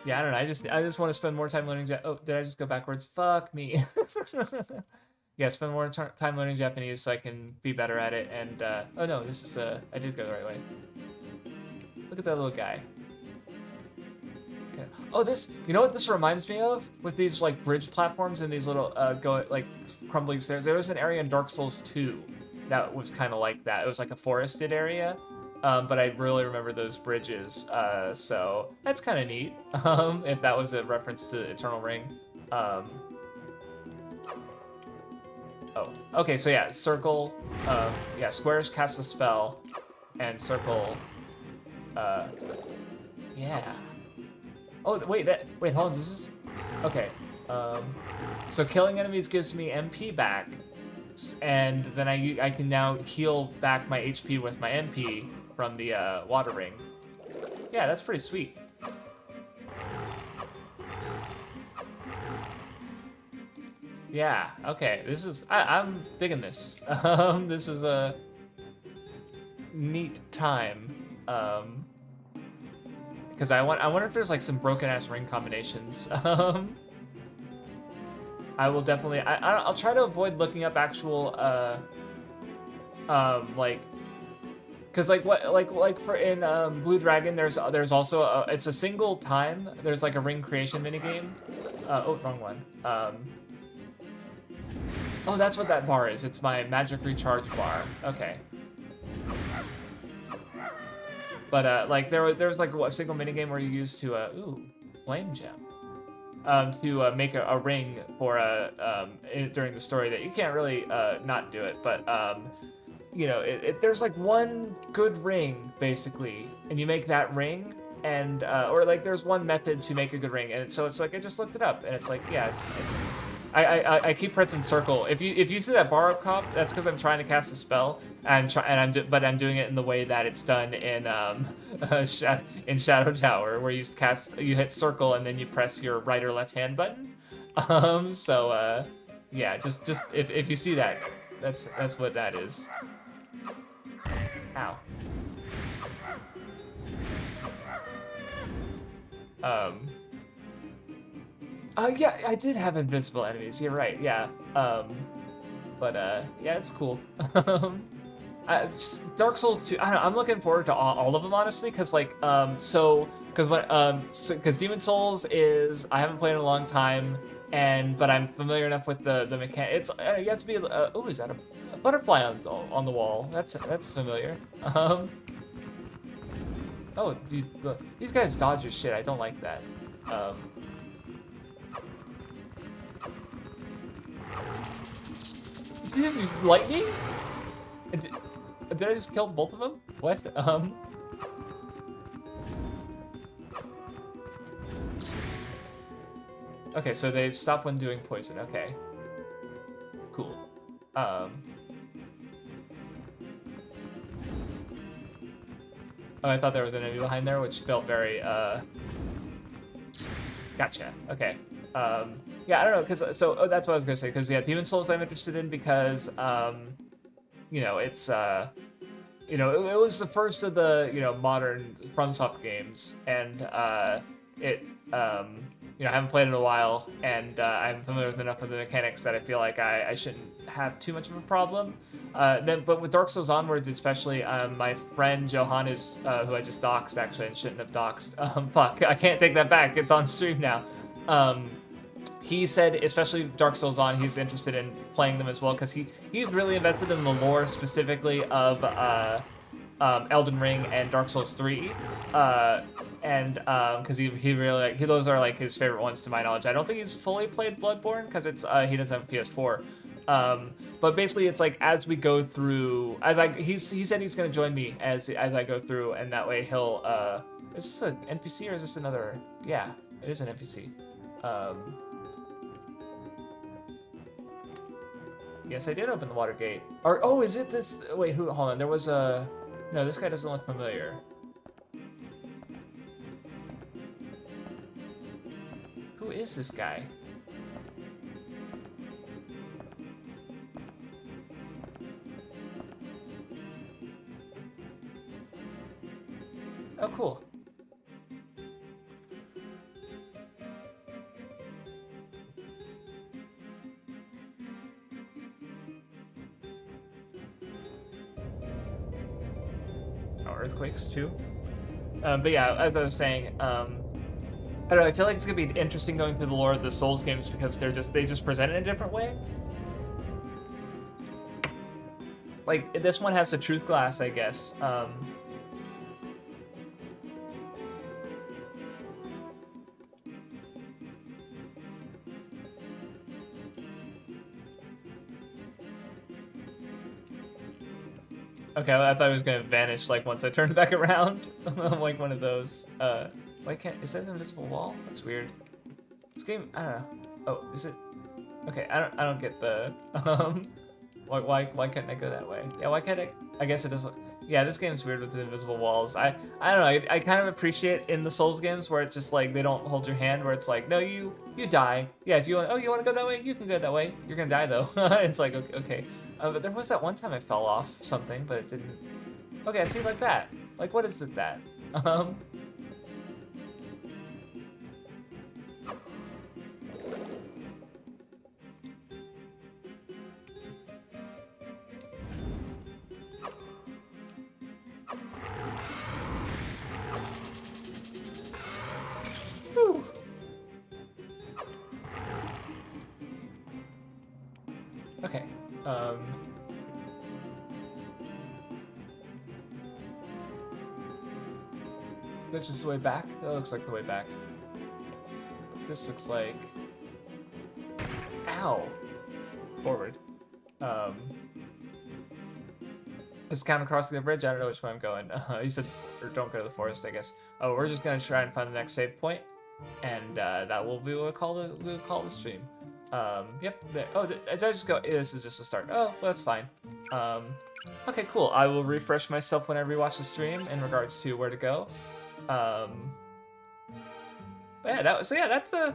yeah, I don't know. I just want to spend more time learning. Oh, did I just go backwards? Fuck me. Yeah, spend more time learning Japanese so I can be better at it. And oh no, this is I did go the right way. Look at that little guy. Okay. Oh, this. You know what this reminds me of? With these like bridge platforms and these little crumbling stairs. There was an area in Dark Souls 2 that was kind of like that. It was like a forested area. But I really remember those bridges, so that's kind of neat, if that was a reference to Eternal Ring. Oh, okay, so yeah, circle, yeah, squares cast a spell, and circle, yeah. Oh, wait, hold on, this is, okay, so killing enemies gives me MP back, and then I can now heal back my HP with my MP, from the water ring. Yeah, that's pretty sweet. Yeah, okay, this is, I'm digging this. This is a neat time. Because I wonder if there's like some broken ass ring combinations. I will definitely, I'll try to avoid looking up actual, like, because like what like for in Blue Dragon there's also it's a single time, there's like a ring creation minigame. Oh, wrong one. Oh, that's what that bar is. It's my magic recharge bar. Okay. But like there was like a single minigame where you used to ooh, flame gem. To make a ring for during the story that you can't really not do it, but you know, there's like one good ring basically, and you make that ring, and or like there's one method to make a good ring, and so it's like I just looked it up, and it's like yeah, it's I keep pressing circle. If you see that bar up cop, that's because I'm trying to cast a spell, and I'm doing it in the way that it's done in in Shadow Tower, where you hit circle and then you press your right or left hand button. Yeah, just if you see that, that's what that is. Ow. Yeah, I did have invisible enemies. You're right. Yeah. Yeah, it's cool. It's Dark Souls 2. I don't know, I'm looking forward to all of them honestly, because like because Demon Souls is I haven't played in a long time, but I'm familiar enough with the mechanic. It's you have to be oh, is that a butterfly on the wall? That's familiar. Oh, dude, look, these guys dodge your shit. I don't like that. Lightning? Did I just kill both of them? What? Okay, so they stop when doing poison. Okay. Cool. Oh, I thought there was an enemy behind there, which felt very, Gotcha. Okay. Yeah, I don't know, because that's what I was gonna say. Because yeah, Demon Souls I'm interested in because you know it's you know it was the first of the modern FromSoft games, and it you know I haven't played it in a while, and I'm familiar with enough of the mechanics that I feel like I shouldn't have too much of a problem. But with Dark Souls onwards, especially, my friend Johan is who I just doxed actually, and shouldn't have doxed. Fuck, I can't take that back. It's on stream now. He said, especially Dark Souls On, he's interested in playing them as well because he's really invested in the lore specifically of Elden Ring and Dark Souls 3, and because he really those are like his favorite ones to my knowledge. I don't think he's fully played Bloodborne because it's he doesn't have a PS4. But basically, it's like as we go through, he said he's gonna join me as I go through, and that way he'll. Is this an NPC or is this another? Yeah, it is an NPC. Yes, I did open the water gate. Or oh, is it this? Wait, who? Hold on. There was a. No, this guy doesn't look familiar. Who is this guy? Oh, cool. Oh, earthquakes too. But yeah, as I was saying, I don't know. I feel like it's gonna be interesting going through the lore of the Souls games because they just present it in a different way. Like this one has the truth glass, I guess. Okay, I thought it was gonna vanish like once I turned back around. I'm like one of those. Why can't? Is that an invisible wall? That's weird. This game, I don't know. Oh, is it? Okay, I don't get the. Why couldn't I go that way? Yeah, why can't I guess it doesn't. Yeah, this game's weird with the invisible walls. I don't know. I kind of appreciate in the Souls games where it's just like they don't hold your hand. Where it's like, no, you die. Yeah, if you want, oh, you want to go that way, you can go that way. You're gonna die though. It's like okay. But there was that one time I fell off something, but it didn't. Okay, I see like that. Like what is it that? Um. Whew. Okay. That's just the way back? That looks like the way back. This looks like... Ow! Forward. It's kind of crossing the bridge. I don't know which way I'm going. You said, or don't go to the forest, I guess. Oh, we're just gonna try and find the next save point, and that will be what we'll call the stream. Yep. There. Oh, did I just go? This is just a start. Oh, well, that's fine. Okay, cool. I will refresh myself when I rewatch the stream in regards to where to go. But yeah, that's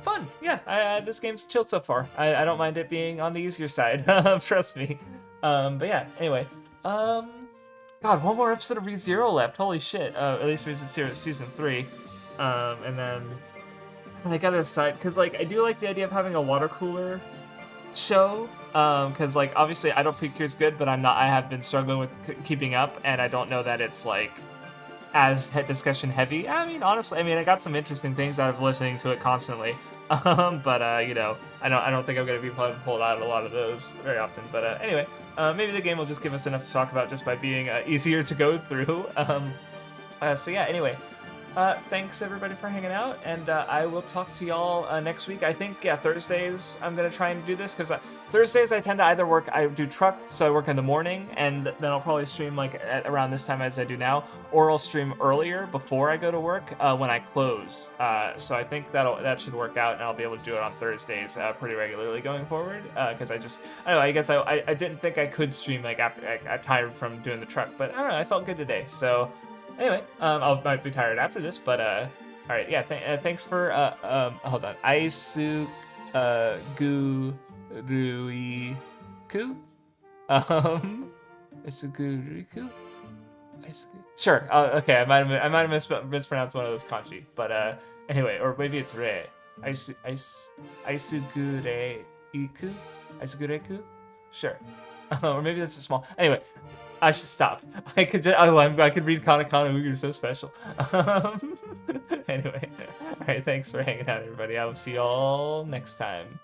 fun. Yeah, this game's chill so far. I don't mind it being on the easier side. Trust me. But yeah. Anyway. God, one more episode of ReZero left. Holy shit. At least ReZero season 3. And then I gotta decide because like I do like the idea of having a water cooler show. Because like obviously I don't think Cure's good, but I have been struggling with keeping up, and I don't know that it's like as discussion heavy. I mean, honestly, I got some interesting things out of listening to it constantly. But you know, I don't think I'm gonna be pulled out a lot of those very often. But anyway, maybe the game will just give us enough to talk about just by being easier to go through. So yeah. Anyway, thanks everybody for hanging out, and I will talk to y'all next week. I think Thursdays I'm gonna try and do this because Thursdays I tend to either I do truck, so I work in the morning, and then I'll probably stream like at around this time as I do now, or I'll stream earlier before I go to work when I close. So I think that should work out, and I'll be able to do it on Thursdays pretty regularly going forward. Because I don't know. I guess I didn't think I could stream like after I'm tired from doing the truck, but I don't know. I felt good today, so. Anyway, might be tired after this, but all right, yeah. Thanks for hold on. Aisu Guriku. Isuguriku. Sure. Okay, I might have mispronounced one of those kanji, but anyway, or maybe it's re. Aisugureiku. Aisugureiku. Sure. Or maybe that's a small. Anyway. I should stop. I could read Katakana. You're so special. Anyway, all right. Thanks for hanging out, everybody. I will see y'all next time.